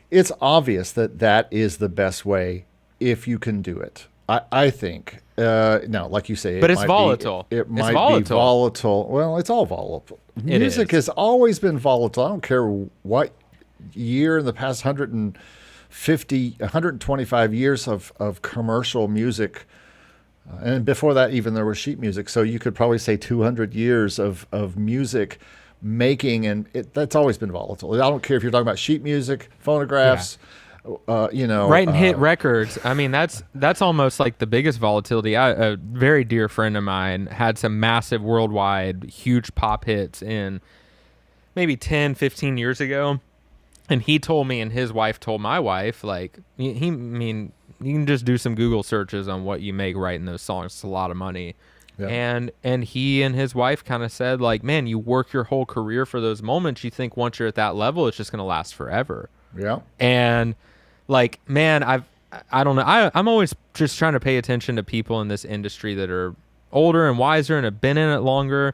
it's obvious that is the best way if you can do it. I think. Now, like you say, but it's volatile. It might be volatile. Well, it's all volatile. Music has always been volatile. I don't care what year in the past 125 years of commercial music. And before that, even there was sheet music. So you could probably say 200 years of music making, and that's always been volatile. I don't care if you're talking about sheet music, phonographs, writing hit records. I mean, that's almost like the biggest volatility. A very dear friend of mine had some massive worldwide, huge pop hits in maybe 10, 15 years ago. And he told me, and his wife told my wife, like, you can just do some Google searches on what you make writing those songs. It's a lot of money. And he and his wife kind of said, like, man, you work your whole career for those moments. You think once you're at that level, it's just going to last forever. And like, man, I don't know. I'm always just trying to pay attention to people in this industry that are older and wiser and have been in it longer.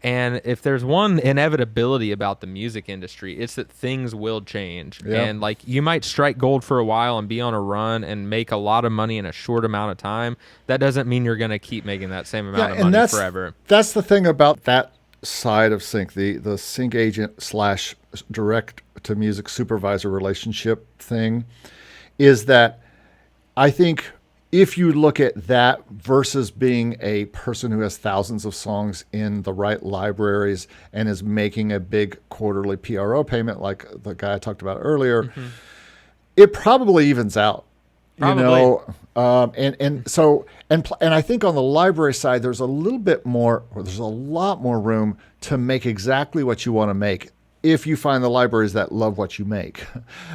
And if there's one inevitability about the music industry, it's that things will change. And like, you might strike gold for a while and be on a run and make a lot of money in a short amount of time. That doesn't mean you're going to keep making that same amount of money forever. That's the thing about that side of sync, the sync agent / direct to music supervisor relationship thing, is that I think if you look at that versus being a person who has thousands of songs in the right libraries and is making a big quarterly PRO payment like the guy I talked about earlier, it probably evens out. And I think on the library side, there's a lot more room to make exactly what you want to make if you find the libraries that love what you make.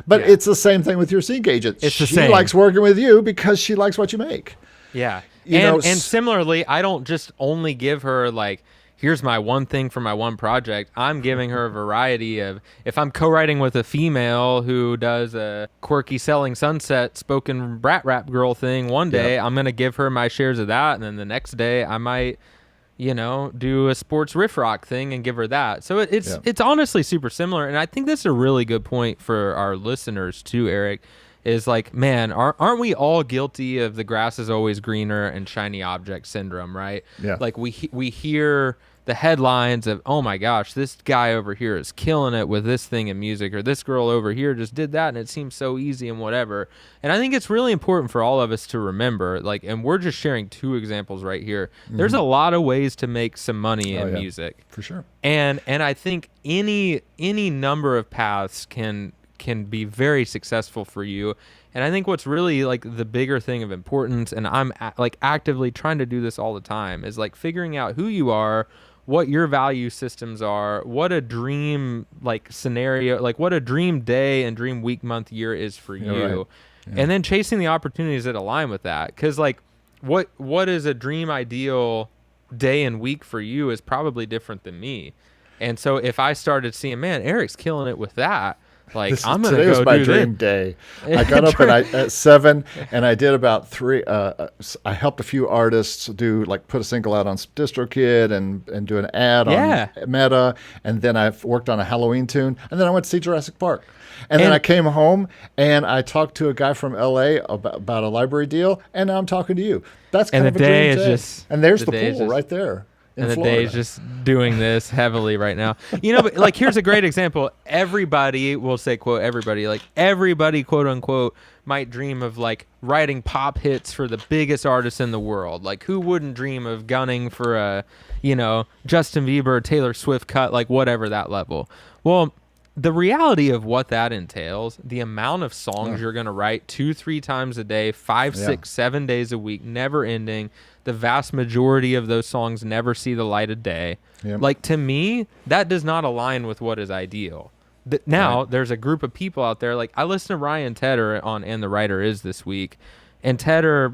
But it's the same thing with your sync agent. She likes working with you because she likes what you make. And similarly, I don't just only give her like, here's my one thing for my one project. I'm giving her a variety of, if I'm co-writing with a female who does a quirky Selling Sunset spoken brat rap girl thing one day, I'm going to give her my shares of that. And then the next day I might, do a sports riff rock thing and give her that. So it's honestly super similar. And I think that's a really good point for our listeners too, Eric, is like, man, aren't we all guilty of the grass is always greener and shiny object syndrome, right? Like we hear the headlines of, oh my gosh, this guy over here is killing it with this thing in music, or this girl over here just did that and it seems so easy and whatever. And I think it's really important for all of us to remember, like, and we're just sharing two examples right here. There's a lot of ways to make some money in music. For sure. And I think any number of paths can be very successful for you. And I think what's really like the bigger thing of importance, and I'm like actively trying to do this all the time, is like figuring out who you are, what your value systems are, what a dream like scenario, like what a dream day and dream week, month, year is for you. And then chasing the opportunities that align with that. Because like what is a dream ideal day and week for you is probably different than me. And so if I started seeing, man, Eric's killing it with that, like, I'm gonna today go was my do dream day. I got up at 7 and I did about 3. I helped a few artists put a single out on DistroKid and do an ad on Meta, and then I worked on a Halloween tune, and then I went to see Jurassic Park, and then I came home and I talked to a guy from LA about a library deal, and now I'm talking to you. That's kind of a dream day. And there's the pool right there. And the day's just doing this heavily right now. But like, here's a great example. Everybody will say, quote, everybody, like everybody, quote unquote, might dream of like writing pop hits for the biggest artists in the world. Like, who wouldn't dream of gunning for a, Justin Bieber, Taylor Swift cut, like whatever that level. Well, the reality of what that entails, the amount of songs you're going to write 2-3 times a day, 5, 6, 7 days a week, never ending. The vast majority of those songs never see the light of day. Yep. Like, to me, that does not align with what is ideal. Now, there's a group of people out there, like I listened to Ryan Tedder on And the Writer Is this week, and Tedder,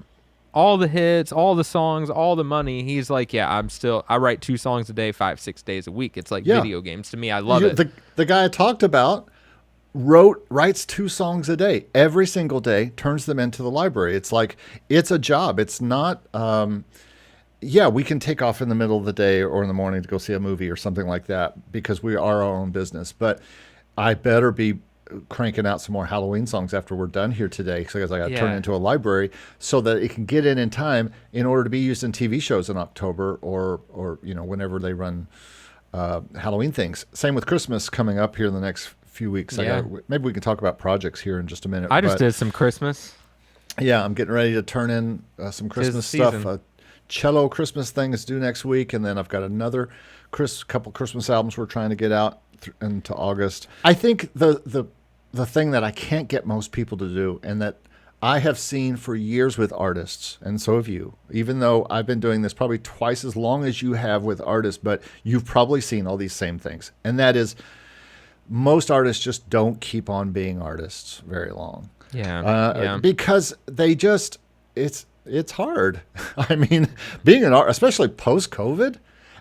all the hits, all the songs, all the money, he's like, yeah, I write 2 songs a day, 5, 6 days a week. It's like video games to me. I love it. The guy I talked about writes 2 songs a day every single day, turns them into the library. It's like, it's a job. It's not, we can take off in the middle of the day or in the morning to go see a movie or something like that because we are our own business. But I better be cranking out some more Halloween songs after we're done here today because I got to turn it into a library so that it can get in time in order to be used in TV shows in October or whenever they run Halloween things. Same with Christmas coming up here in the next few weeks. Maybe we can talk about projects here in just a minute. I just did some Christmas. Yeah, I'm getting ready to turn in some Christmas stuff. A cello Christmas thing is due next week, and then I've got another couple Christmas albums we're trying to get out into August. I think the thing that I can't get most people to do, and that I have seen for years with artists, and so have you, even though I've been doing this probably twice as long as you have with artists, but you've probably seen all these same things. And that is, most artists just don't keep on being artists very long. Because they just, it's hard. I mean, being an artist, especially post-COVID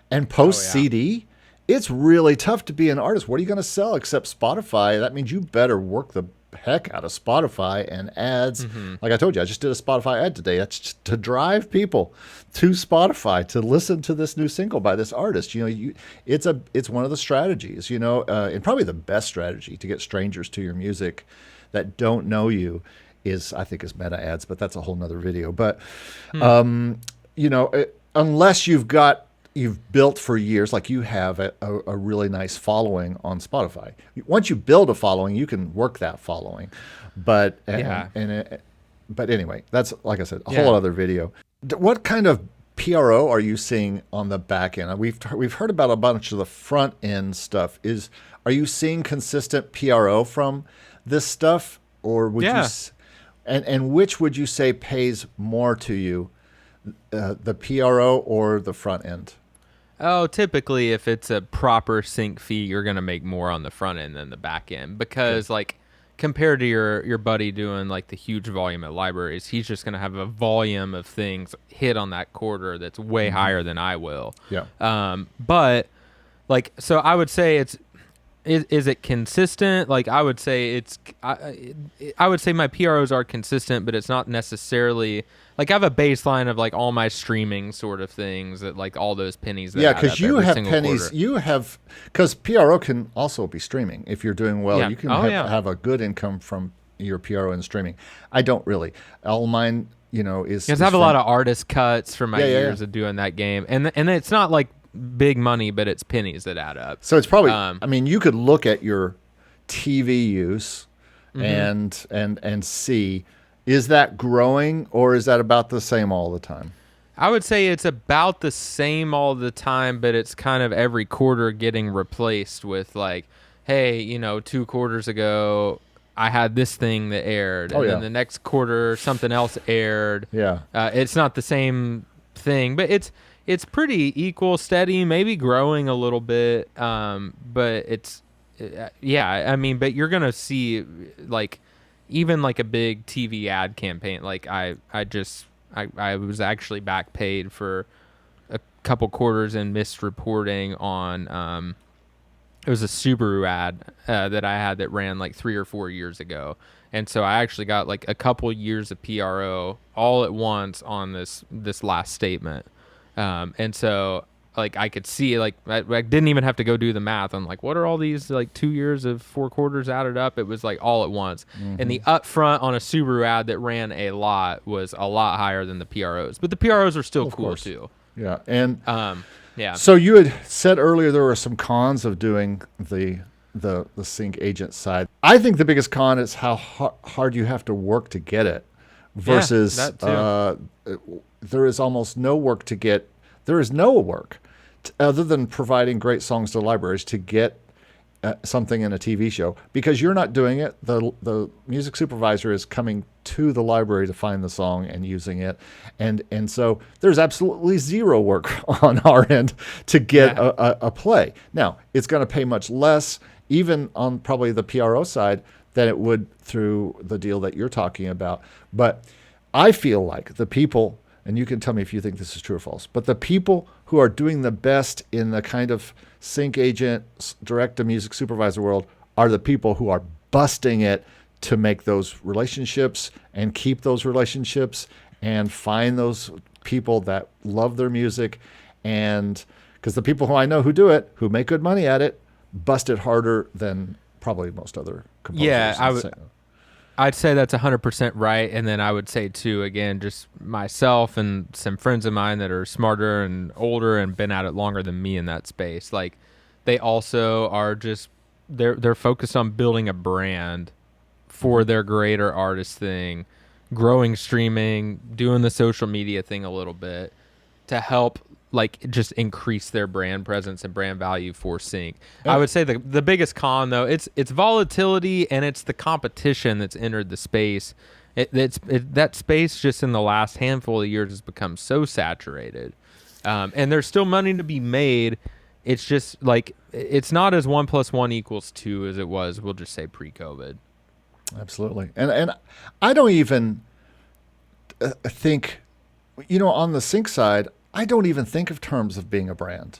and post-CD, it's really tough to be an artist. What are you going to sell except Spotify? That means you better work the heck out of Spotify and ads. Like I told you, I just did a Spotify ad today. That's just to drive people to Spotify to listen to this new single by this artist. It's one of the strategies, and probably the best strategy to get strangers to your music that don't know you is meta ads, but that's a whole nother video. But, unless you've built for years, like you have a really nice following on Spotify. Once you build a following, you can work that following. But anyway, that's, like I said, a whole other video. What kind of PRO are you seeing on the back end? We've heard about a bunch of the front end stuff. Are you seeing consistent PRO from this stuff, or would you? And which would you say pays more to you, the PRO or the front end? Oh, typically, if it's a proper sync fee, you're going to make more on the front end than the back end because, like, compared to your buddy doing, like, the huge volume at libraries, he's just going to have a volume of things hit on that quarter that's way higher than I will. But, like, so I would say is it consistent? Like, I would say I would say my PROs are consistent, but it's not necessarily like I have a baseline of like all my streaming sort of things that like all those pennies. Because you have pennies. Quarter. You have because PRO can also be streaming. If you're doing well, you can have a good income from your PRO and streaming. I don't really. All mine, is. Because I have a lot of artist cuts from my years of doing that game, and it's not like big money, but it's pennies that add up. So it's probably. I mean, you could look at your TV use and see. Is that growing, or is that about the same all the time? I would say it's about the same all the time, but it's kind of every quarter getting replaced with like, hey, 2 quarters ago, I had this thing that aired, and then the next quarter something else aired. It's not the same thing, but it's pretty equal, steady, maybe growing a little bit, but it's I mean, but you're gonna see like. Even like a big TV ad campaign, like I was actually back paid for a couple quarters and missed reporting on it was a Subaru ad that I had that ran like 3 or 4 years ago, and so I actually got like a couple years of PRO all at once on this last statement, and so like I could see like I didn't even have to go do the math. I'm like, what are all these like 2 years of 4 quarters added up? It was like all at once. And the upfront on a Subaru ad that ran a lot was a lot higher than the PROs, but the PROs are still cool too. Yeah. And so you had said earlier there were some cons of doing the sync agent side. I think the biggest con is how hard you have to work to get it versus there is almost no work to get. There is no work other than providing great songs to libraries to get something in a TV show, because you're not doing it. The music supervisor is coming to the library to find the song and using it, and so there's absolutely zero work on our end to get a play. Now it's going to pay much less, even on probably the PRO side, than it would through the deal that you're talking about. But I feel like the people, and you can tell me if you think this is true or false, but the people who are doing the best in the kind of sync agent, direct to music supervisor world are the people who are busting it to make those relationships and keep those relationships and find those people that love their music. And because the people who I know who do it, who make good money at it, bust it harder than probably most other composers. Yeah, I'd say that's 100% right. And then I would say, too, again, just myself and some friends of mine that are smarter and older and been at it longer than me in that space. Like, they also are just, they're focused on building a brand for their greater artist thing, growing streaming, doing the social media thing a little bit to help, like, just increase their brand presence and brand value for sync. I would say the biggest con, though, it's volatility, and it's the competition that's entered the space. That space just in the last handful of years has become so saturated, and there's still money to be made. It's just like it's not as 1 + 1 = 2 as it was. We'll just say pre-COVID. Absolutely, and I don't even think, on the sync side, I don't even think of terms of being a brand.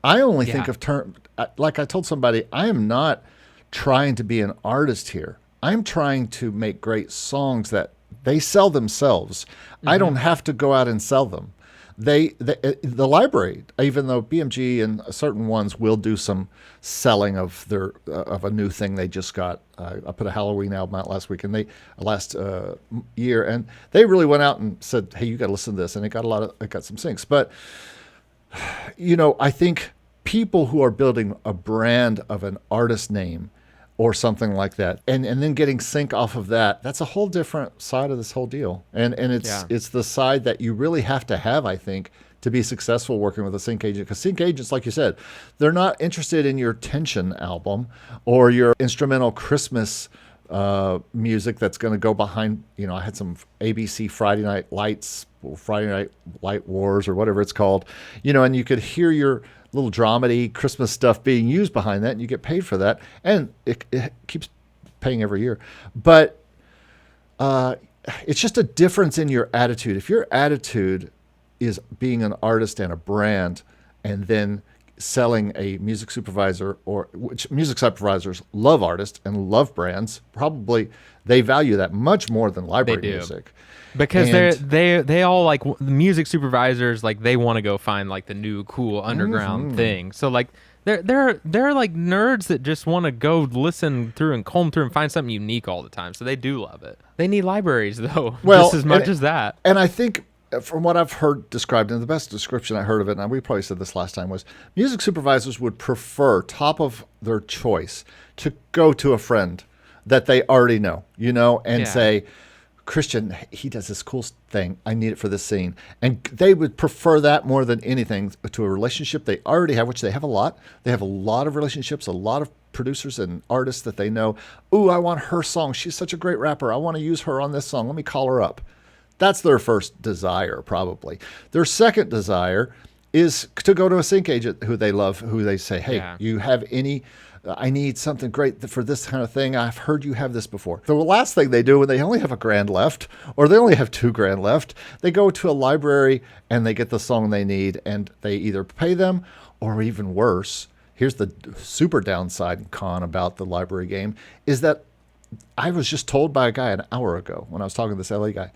I only think of terms, like I told somebody, I am not trying to be an artist here. I'm trying to make great songs that they sell themselves. Mm-hmm. I don't have to go out and sell them. The library, even though BMG and certain ones will do some selling of their of a new thing they just got. I put a Halloween album out last year, and they really went out and said, "Hey, you got to listen to this," and it got some syncs. But I think people who are building a brand of an artist name or something like that, and then getting sync off of that, that's a whole different side of this whole deal. And it's the side that you really have to have, I think, to be successful working with a sync agent. Because sync agents, like you said, they're not interested in your Tension album or your instrumental Christmas music that's going to go behind, I had some ABC Friday Night Light Wars or whatever it's called, and you could hear your little dramedy Christmas stuff being used behind that, and you get paid for that, and it keeps paying every year. But it's just a difference in your attitude. If your attitude is being an artist and a brand, and then selling a music supervisor, which music supervisors love artists and love brands, probably they value that much more than library music. Because they all, like, the music supervisors, like, they want to go find, like, the new cool underground thing. So, like, they're like nerds that just want to go listen through and comb through and find something unique all the time. So they do love it. They need libraries, though, just as much as that. And I think from what I've heard described, and the best description I heard of it, and we probably said this last time, was music supervisors would prefer, top of their choice, to go to a friend that they already know, and say, Christian, he does this cool thing. I need it for this scene. And they would prefer that more than anything to a relationship they already have, which they have a lot. They have a lot of relationships, a lot of producers and artists that they know. Ooh, I want her song. She's such a great rapper. I want to use her on this song. Let me call her up. That's their first desire, probably. Their second desire is to go to a sync agent who they love, who they say, hey, you have any... I need something great for this kind of thing. I've heard you have this before. The last thing they do when they only have $1,000 left, or they only have $2,000 left, they go to a library and they get the song they need, and they either pay them, or even worse, here's the super downside and con about the library game, is that I was just told by a guy an hour ago when I was talking to this LA guy,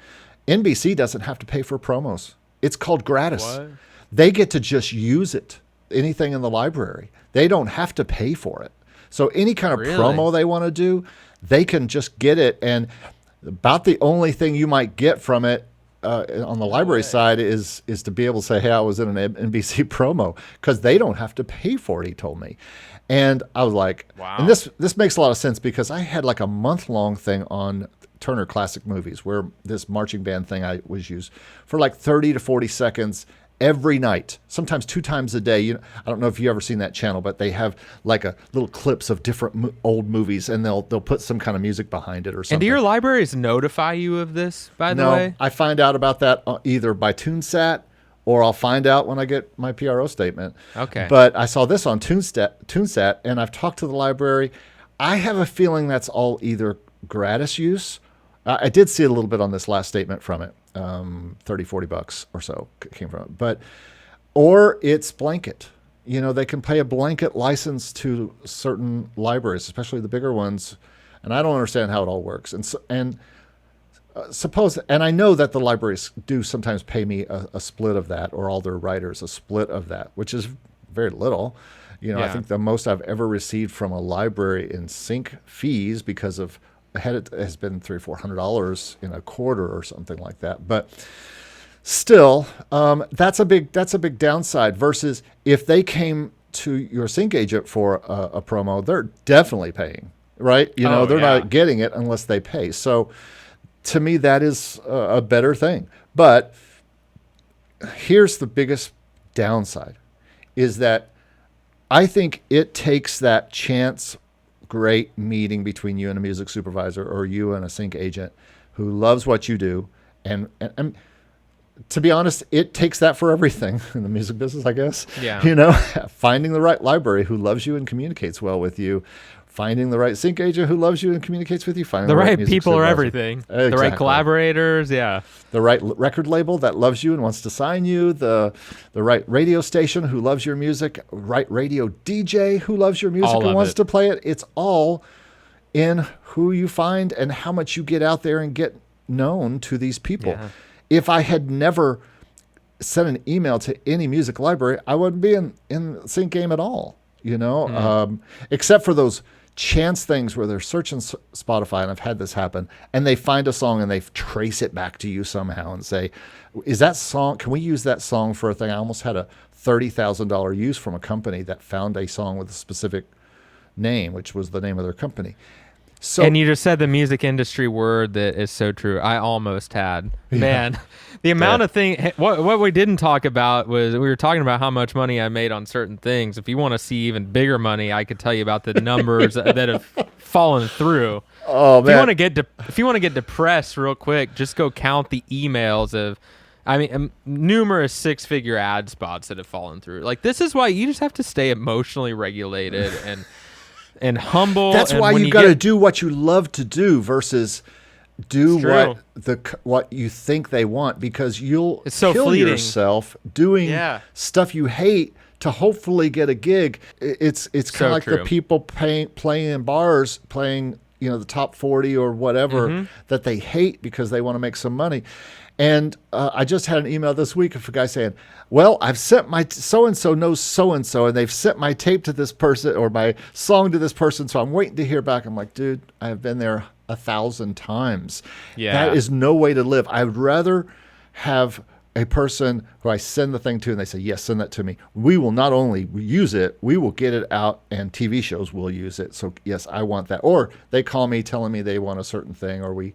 NBC doesn't have to pay for promos. It's called gratis. What? They get to just use it. Anything in the library. They don't have to pay for it. So any kind of promo they want to do, they can just get it. And about the only thing you might get from it on the library side is to be able to say, hey, I was in an NBC promo, because they don't have to pay for it, he told me. And I was like, wow. And this makes a lot of sense, because I had like a month-long thing on Turner Classic Movies where this marching band thing I was used for like 30 to 40 seconds. every night, sometimes 2 times a day. I don't know if you've ever seen that channel, but they have like a little clips of different old movies, and they'll put some kind of music behind it or something. And do your libraries notify you of this, by the way? No, I find out about that either by TuneSat, or I'll find out when I get my PRO statement. Okay. But I saw this on TuneSat, and I've talked to the library. I have a feeling that's all either gratis use. I did see a little bit on this last statement from it. $30-$40 or so came from it. Or it's blanket. They can pay a blanket license to certain libraries, especially the bigger ones. And I don't understand how it all works. Suppose, and I know that the libraries do sometimes pay me a split of that, or all their writers a split of that, which is very little. I think the most I've ever received from a library in sync fees because of it has been $300-$400 in a quarter or something like that. But still, that's a big downside. Versus if they came to your sync agent for a promo, they're definitely paying, right? They're not getting it unless they pay. So to me, that is a better thing. But here's the biggest downside, is that I think it takes that chance great meeting between you and a music supervisor, or you and a sync agent who loves what you do. And to be honest, it takes that for everything in the music business, I guess. Yeah. Finding the right library who loves you and communicates well with you, finding the right sync agent who loves you and communicates with you, finding the right music people supervisor. are everything. Exactly. The right collaborators, yeah. The right record label that loves you and wants to sign you, the right radio station who loves your music, right radio DJ who loves your music and wants to play it. It's all in who you find and how much you get out there and get known to these people. Yeah. If I had never sent an email to any music library, I wouldn't be in the sync game at all, except for those chance things where they're searching Spotify, and I've had this happen, and they find a song and they trace it back to you somehow and say, is that song, can we use that song for a thing? I almost had a $30,000 use from a company that found a song with a specific name, which was the name of their company. So, and you just said the music industry word that is so true. I almost had. Man, the amount of what we didn't talk about was, we were talking about how much money I made on certain things. If you want to see even bigger money, I could tell you about the numbers that have fallen through. Oh, man. If you want to get depressed real quick, just go count the emails of, numerous 6-figure ad spots that have fallen through. Like, this is why you just have to stay emotionally regulated and humble. That's why you got to do what you love to do versus do what you think they want, because you'll kill yourself doing stuff you hate to hopefully get a gig. It's kind of like the people playing in bars, playing the top 40 or whatever that they hate because they want to make some money. And I just had an email this week of a guy saying, well, I've sent my so-and-so knows so-and-so, and they've sent my tape to this person or my song to this person, so I'm waiting to hear back. I'm like, dude, I've been there 1,000 times. Yeah. That is no way to live. I would rather have a person who I send the thing to and they say, yes, send that to me. We will not only use it, we will get it out, and TV shows will use it. So, yes, I want that. Or they call me telling me they want a certain thing, or we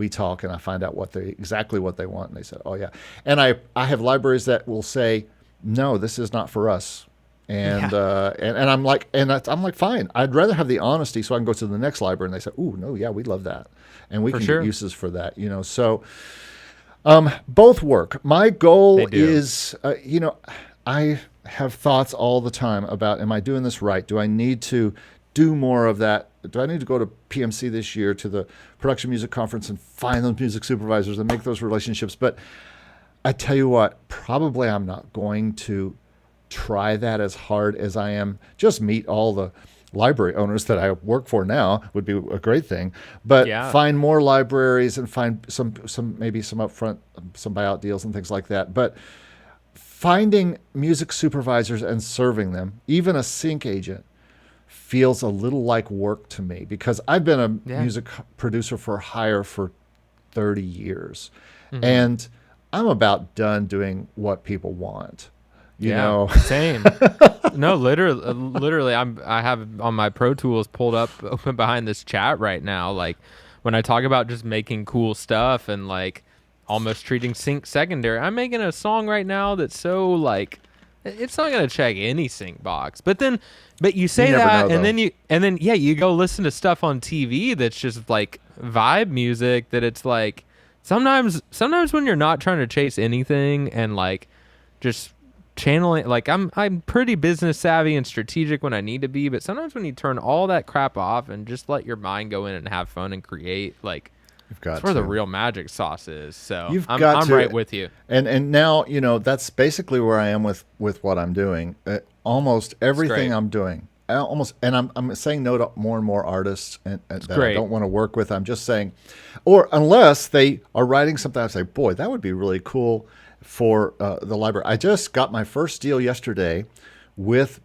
talk and I find out exactly what they want, and they said, oh yeah. And I have libraries that will say, no, this is not for us. And I'm like, fine. I'd rather have the honesty so I can go to the next library and they say, oh no, yeah, we love that, and we can get uses for that. So both work. My goal is, I have thoughts all the time about, am I doing this right? Do I need to do more of that? Do I need to go to PMC this year, to the Production Music Conference, and find those music supervisors and make those relationships? But I tell you what, probably I'm not going to try that as hard as I am. Just meet all the library owners that I work for now would be a great thing. But find more libraries and find some maybe some upfront, some buyout deals and things like that. But finding music supervisors and serving them, even a sync agent, feels a little like work to me, because I've been a music producer for hire for 30 years. And I'm about done doing what people want. You know? Same. No, literally I have on my Pro Tools pulled up open behind this chat right now. Like, when I talk about just making cool stuff and like almost treating sync secondary. I'm making a song right now that's so like, it's not gonna check any sync box. But you say You never that, know, and then you go listen to stuff on TV that's just like vibe music. That it's like sometimes when you're not trying to chase anything and like just channeling, like I'm pretty business savvy and strategic when I need to be, but sometimes when you turn all that crap off and just let your mind go in and have fun and create, like, that's where the real magic sauce is. So I'm right with you. And now, that's basically where I am with what I'm doing. Almost everything I'm doing. I'm saying no to more and more artists and that I don't want to work with. I'm just saying, or unless they are writing something, I say, boy, that would be really cool for the library. I just got my first deal yesterday with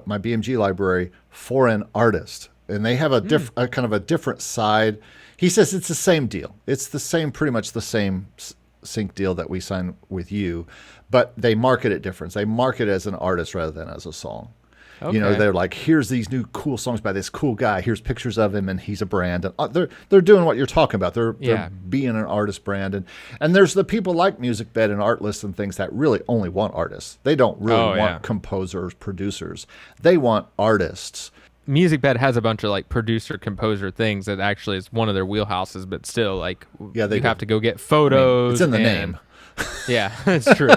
my BMG library for an artist, and they have a kind of a different side. He says it's the same deal. It's pretty much the same sync deal that we sign with you, but they market it different. They market it as an artist rather than as a song. Okay. They're like, here's these new cool songs by this cool guy. Here's pictures of him, and he's a brand. And they're doing what you're talking about. They're being an artist brand. And there's the people like Music Bed and Artlist and things that really only want artists. They don't really want composers, producers. They want artists. Music Bed has a bunch of like producer composer things that actually is one of their wheelhouses, but still, like, you have to go get photos. It's in the name. Yeah, it's true.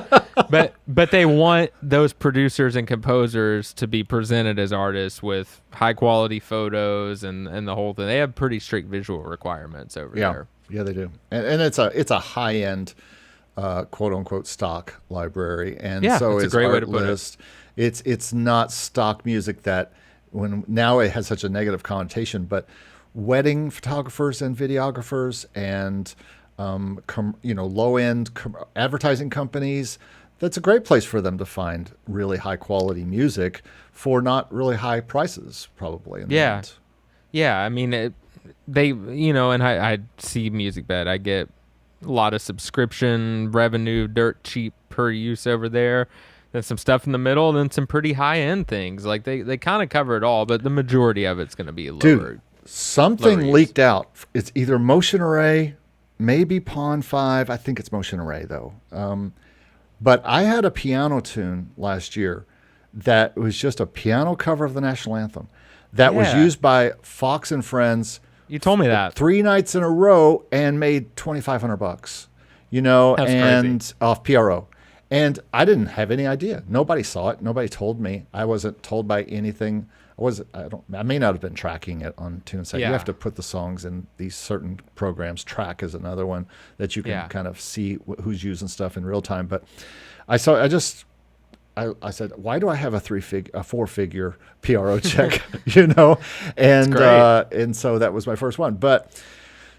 but they want those producers and composers to be presented as artists with high quality photos and the whole thing. They have pretty strict visual requirements over there. Yeah, they do. And it's a high end quote unquote stock library. And so it's a great way to put it. It's not stock music that now it has such a negative connotation, but wedding photographers and videographers and low-end advertising companies, that's a great place for them to find really high-quality music for not really high prices, probably. Yeah. I mean, and I see Music Bed. I get a lot of subscription revenue, dirt cheap per use over there. Then some stuff in the middle, and then some pretty high-end things. Like, they kind of cover it all, but the majority of it's going to be lower. Dude, something leaked out. It's either Motion Array, maybe Pawn 5. I think it's Motion Array, though. But I had a piano tune last year that was just a piano cover of the national anthem that was used by Fox and Friends. You told me that 3 nights in a row and made $2,500. That's crazy. Off PRO. And I didn't have any idea. Nobody saw it. Nobody told me. I wasn't told by anything. I may not have been tracking it on TuneSite. You have to put the songs in these certain programs. Track is another one that you can kind of see who's using stuff in real time. But I said, why do I have a 4-figure PRO check? And so that was my first one. But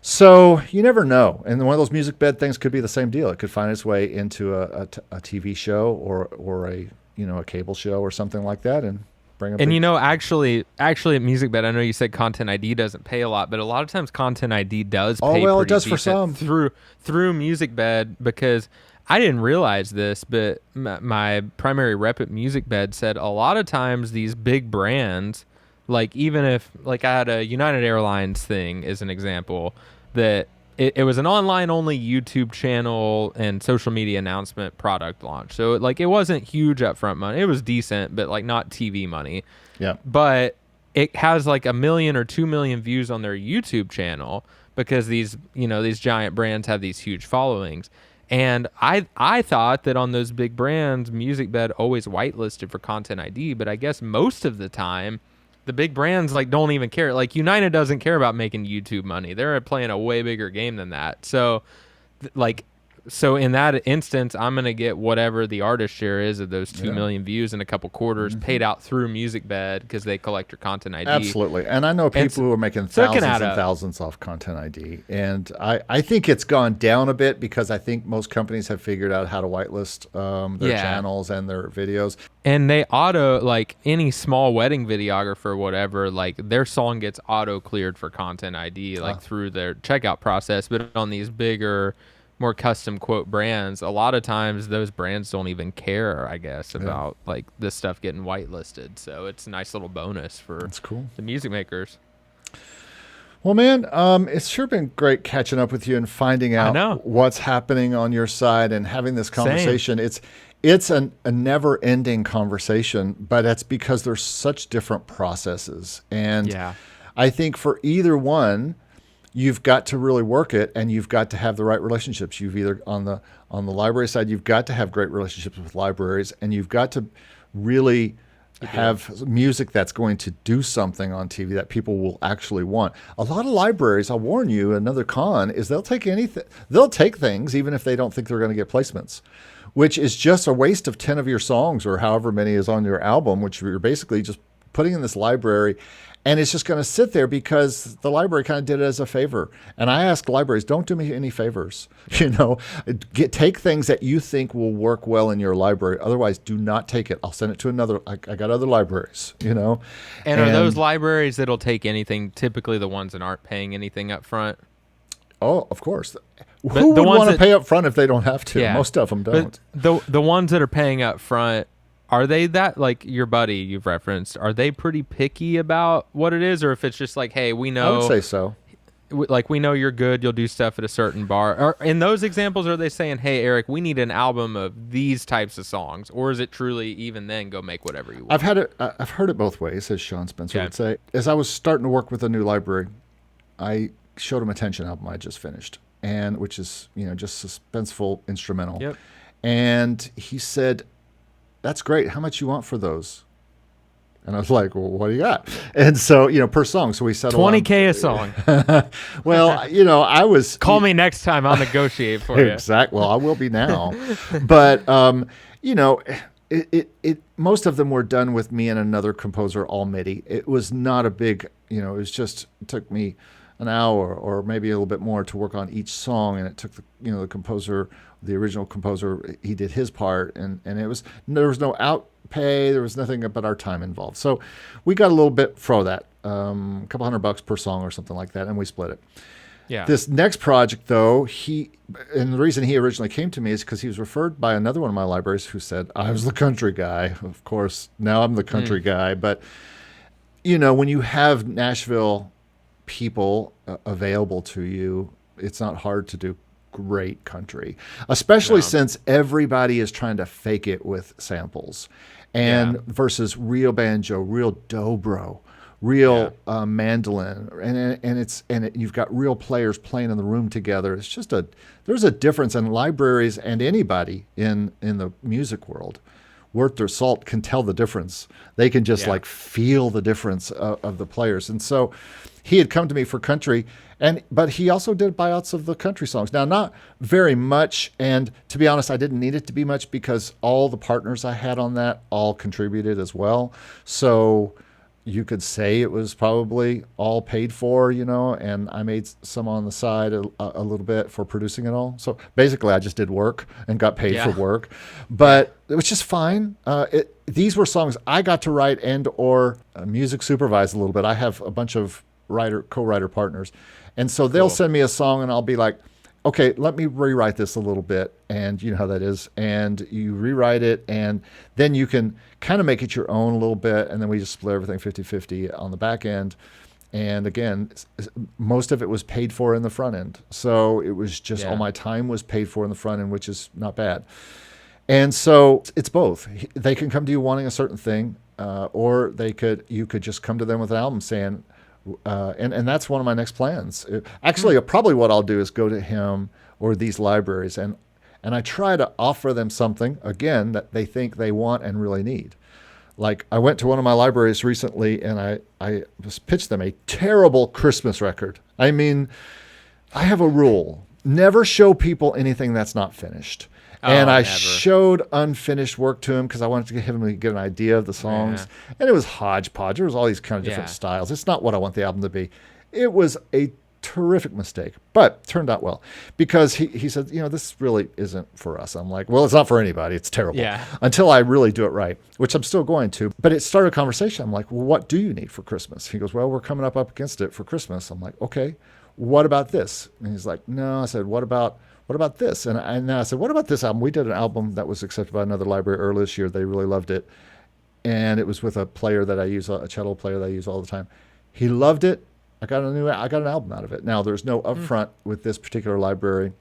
so you never know. And one of those Music Bed things could be the same deal. It could find its way into a TV show or a cable show or something like that, and bring a actually at Music Bed, I know you said Content ID doesn't pay a lot, but a lot of times Content ID does pay. Oh well, it does for some through Music Bed, because I didn't realize this, but my primary rep at Music Bed said a lot of times these big brands, like even if like I had a United Airlines thing as an example, that it was an online only YouTube channel and social media announcement product launch. So it wasn't huge upfront money. It was decent, but like not TV money. Yeah. But it has like 1 million or 2 million views on their YouTube channel because these giant brands have these huge followings. And I thought that on those big brands, Music Bed always whitelisted for Content ID, but I guess most of the time the big brands like don't even care. Like United doesn't care about making YouTube money. They're playing a way bigger game than that. So in that instance, I'm going to get whatever the artist share is of those 2 million views in a couple quarters paid out through Music Bed because they collect your Content ID. Absolutely. And I know people who are making thousands and thousands off Content ID. And I think it's gone down a bit because I think most companies have figured out how to whitelist their channels and their videos. And they like any small wedding videographer or whatever, like their song gets auto cleared for Content ID through their checkout process. But on these bigger, more custom quote brands, a lot of times those brands don't even care, I guess, about like this stuff getting whitelisted. So it's a nice little bonus for That's cool. the music makers. Well, man, it's sure been great catching up with you and finding out what's happening on your side and having this conversation. Same. It's a never-ending conversation, but that's because there's such different processes. And I think for either one, you've got to really work it, and you've got to have the right relationships. You've either on the library side, you've got to have great relationships with libraries, and you've got to really have music that's going to do something on TV that people will actually want. A lot of libraries, I'll warn you, another con is they'll take anything. They'll take things even if they don't think they're going to get placements, which is just a waste of 10 of your songs or however many is on your album, which you're basically just putting in this library. And it's just going to sit there because the library kind of did it as a favor. And I ask libraries, don't do me any favors. Take things that you think will work well in your library. Otherwise, do not take it. I'll send it to another. I got other libraries, And are those libraries that'll take anything typically the ones that aren't paying anything up front? Oh, of course. Who would want to pay up front if they don't have to? Yeah, most of them don't. But the ones that are paying up front, are they that, like your buddy you've referenced, are they pretty picky about what it is? Or if it's just like, hey, we know. I would say so. Like, we know you're good, you'll do stuff at a certain bar. Or in those examples, are they saying, hey, Eric, we need an album of these types of songs? Or is it truly, even then, go make whatever you want? I've heard it both ways, as Sean Spencer would say. As I was starting to work with a new library, I showed him a Tension album I just finished, and which is, just suspenseful instrumental. Yep. And he said, that's great. How much you want for those? And I was like, well, what do you got? And so, per song. So we settled $20K a song. Well, I was. Call me next time. I'll negotiate for you. Exactly. Well, I will be now. But, most of them were done with me and another composer, all MIDI. It was not a big, it took me an hour or maybe a little bit more to work on each song. And it took the composer, the original composer, he did his part, and there was no outpay, there was nothing but our time involved. So we got a little bit for that, a couple $100 per song or something like that, and we split it. Yeah. This next project, though, and the reason he originally came to me is because he was referred by another one of my libraries who said, I was the country guy. Of course, now I'm the country guy. But, when you have Nashville people available to you, it's not hard to do great country, especially since everybody is trying to fake it with samples, and versus real banjo, real dobro, real mandolin, and you've got real players playing in the room together. It's just there's a difference, and libraries and anybody in the music world worth their salt can tell the difference. They can just feel the difference of the players. And so he had come to me for country, but he also did buyouts of the country songs. Now, not very much, and to be honest, I didn't need it to be much because all the partners I had on that all contributed as well. So you could say it was probably all paid for, and I made some on the side a little bit for producing it all. So basically I just did work and got paid for work, but it was just fine. These were songs I got to write and or music supervise a little bit. I have a bunch of co-writer partners. And so they'll send me a song and I'll be like, okay, let me rewrite this a little bit. And you know how that is. And you rewrite it, and then you can kind of make it your own a little bit. And then we just split everything 50-50 on the back end. And again, most of it was paid for in the front end. So it was just all my time was paid for in the front end, which is not bad. And so it's both. They can come to you wanting a certain thing, or you could just come to them with an album saying, and that's one of my next plans. Actually, probably what I'll do is go to him or these libraries, and I try to offer them something, again, that they think they want and really need. Like, I went to one of my libraries recently, and I just pitched them a terrible Christmas record. I mean, I have a rule. Never show people anything that's not finished. And I showed unfinished work to him because I wanted to get him to get an idea of the songs. Yeah. And it was hodgepodge. There was all these kind of different styles. It's not what I want the album to be. It was a terrific mistake, but turned out well. Because he said, this really isn't for us. I'm like, well, it's not for anybody. It's terrible. Yeah. Until I really do it right, which I'm still going to. But it started a conversation. I'm like, well, what do you need for Christmas? He goes, well, we're coming up against it for Christmas. I'm like, okay, what about this? And he's like, no. I said, what about this? And I said, what about this album? We did an album that was accepted by another library earlier this year. They really loved it. And it was with a player that I use, a cello player that I use all the time. He loved it. I got an album out of it. Now there's no upfront with this particular library,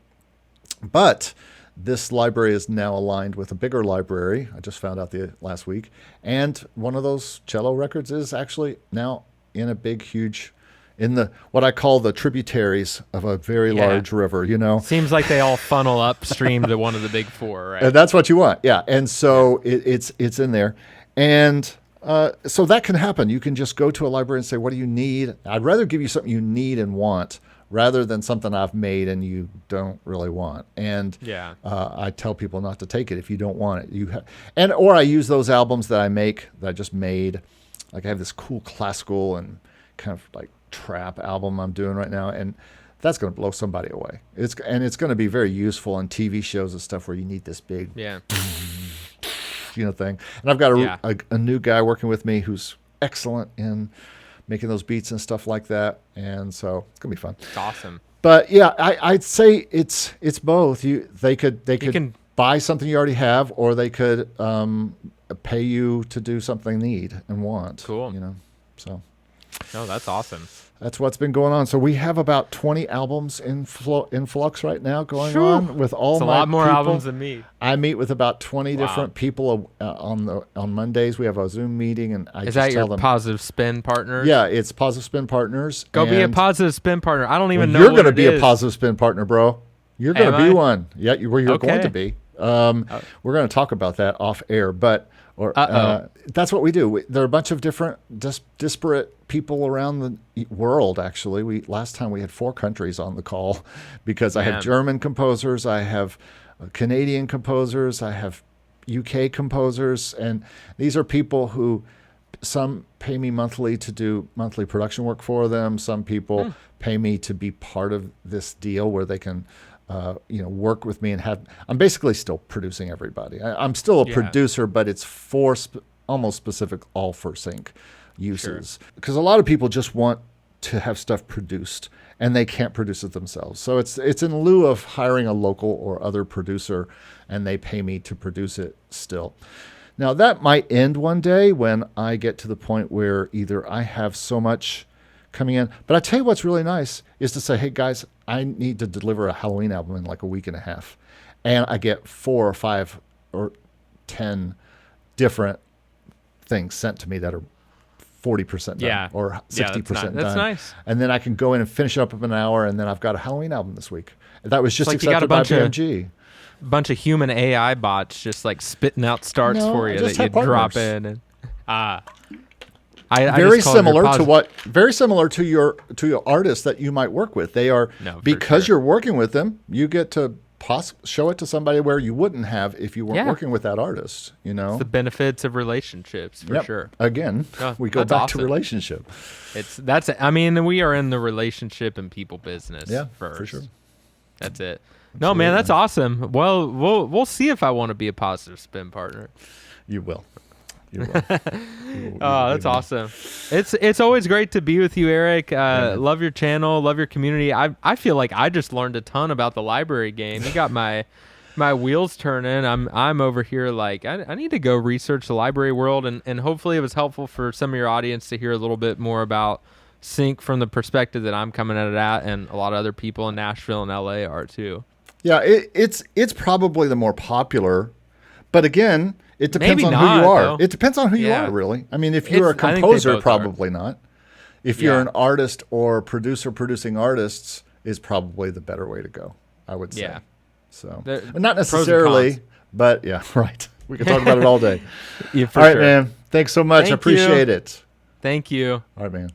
but this library is now aligned with a bigger library. I just found out last week, and one of those cello records is actually now in a big, huge, in the what I call the tributaries of a very large river. Seems like they all funnel upstream to one of the big four, right? And that's what you want, yeah. And so it's in there, and so that can happen. You can just go to a library and say, "What do you need?" I'd rather give you something you need and want, rather than something I've made and you don't really want. And I tell people not to take it if you don't want it. Or I use those albums that I just made. Like I have this cool classical and kind of like trap album I'm doing right now, and that's going to blow somebody away. It's going to be very useful on TV shows and stuff where you need this big thing. And I've got a new guy working with me who's excellent in making those beats and stuff like that, and so it's gonna be fun. It's awesome. But yeah, I'd say it's both. They could buy something you already have, or they could pay you to do something they need and want. Cool. So. No, that's awesome. That's what's been going on. So we have about 20 albums in flux right now going on with all it's my a lot more people. albums than me. I meet with about 20 different people on Mondays. We have a Zoom meeting, and I Is just that tell your them, Positive Spin partners? Yeah, it's Positive Spin Partners. Go be a Positive Spin partner. I don't even know you're going to be a Positive Spin partner, bro. You're going to be one. Yeah, you're going to be. We're going to talk about that off air, but that's what we do. There are a bunch of different disparate people around the world, actually. Last time we had 4 countries on the call because I have German composers, I have Canadian composers, I have UK composers, and these are people who some pay me monthly to do monthly production work for them. Some people pay me to be part of this deal where they can work with me and I'm basically still producing everybody. I'm still a producer, but it's for almost specific all for sync uses. Because a lot of people just want to have stuff produced and they can't produce it themselves. So it's in lieu of hiring a local or other producer, and they pay me to produce it still. Now that might end one day when I get to the point where either I have so much coming in. But I tell you what's really nice is to say, hey guys, I need to deliver a Halloween album in like a week and a half. And I get 4 or 5 or 10 different things sent to me that are 40% done or 60% done. That's nice. And then I can go in and finish it up in an hour, and then I've got a Halloween album this week. That was just like accepted by BMG. Bunch of human AI bots just like spitting out starts for you that you drop in. And very similar to your artists that you might work with. They are because you're working with them, you get to show it to somebody where you wouldn't have if you weren't working with that artist. It's the benefits of relationships for sure. Again, we go back to relationship. We are in the relationship and people business first. For sure. That's it. Absolutely. No, man, that's awesome. Well, we'll see if I want to be a Positive Spin partner. You will. That's awesome. It's always great to be with you, Eric. Love your channel, love your community. I feel like I just learned a ton about the library game. You got my wheels turning. I'm over here like I need to go research the library world, and hopefully it was helpful for some of your audience to hear a little bit more about sync from the perspective that I'm coming at it at, and a lot of other people in Nashville and LA are too. Yeah, it's probably the more popular, but again, it depends on who you are. Though. It depends on who you are, really. I mean, if you're a composer, probably not. If you're an artist or producer producing artists, is probably the better way to go, I would say. Yeah. So, not necessarily, but yeah, right. We can talk about it all day. All right, man. Thanks so much. I appreciate it. Thank you. All right, man.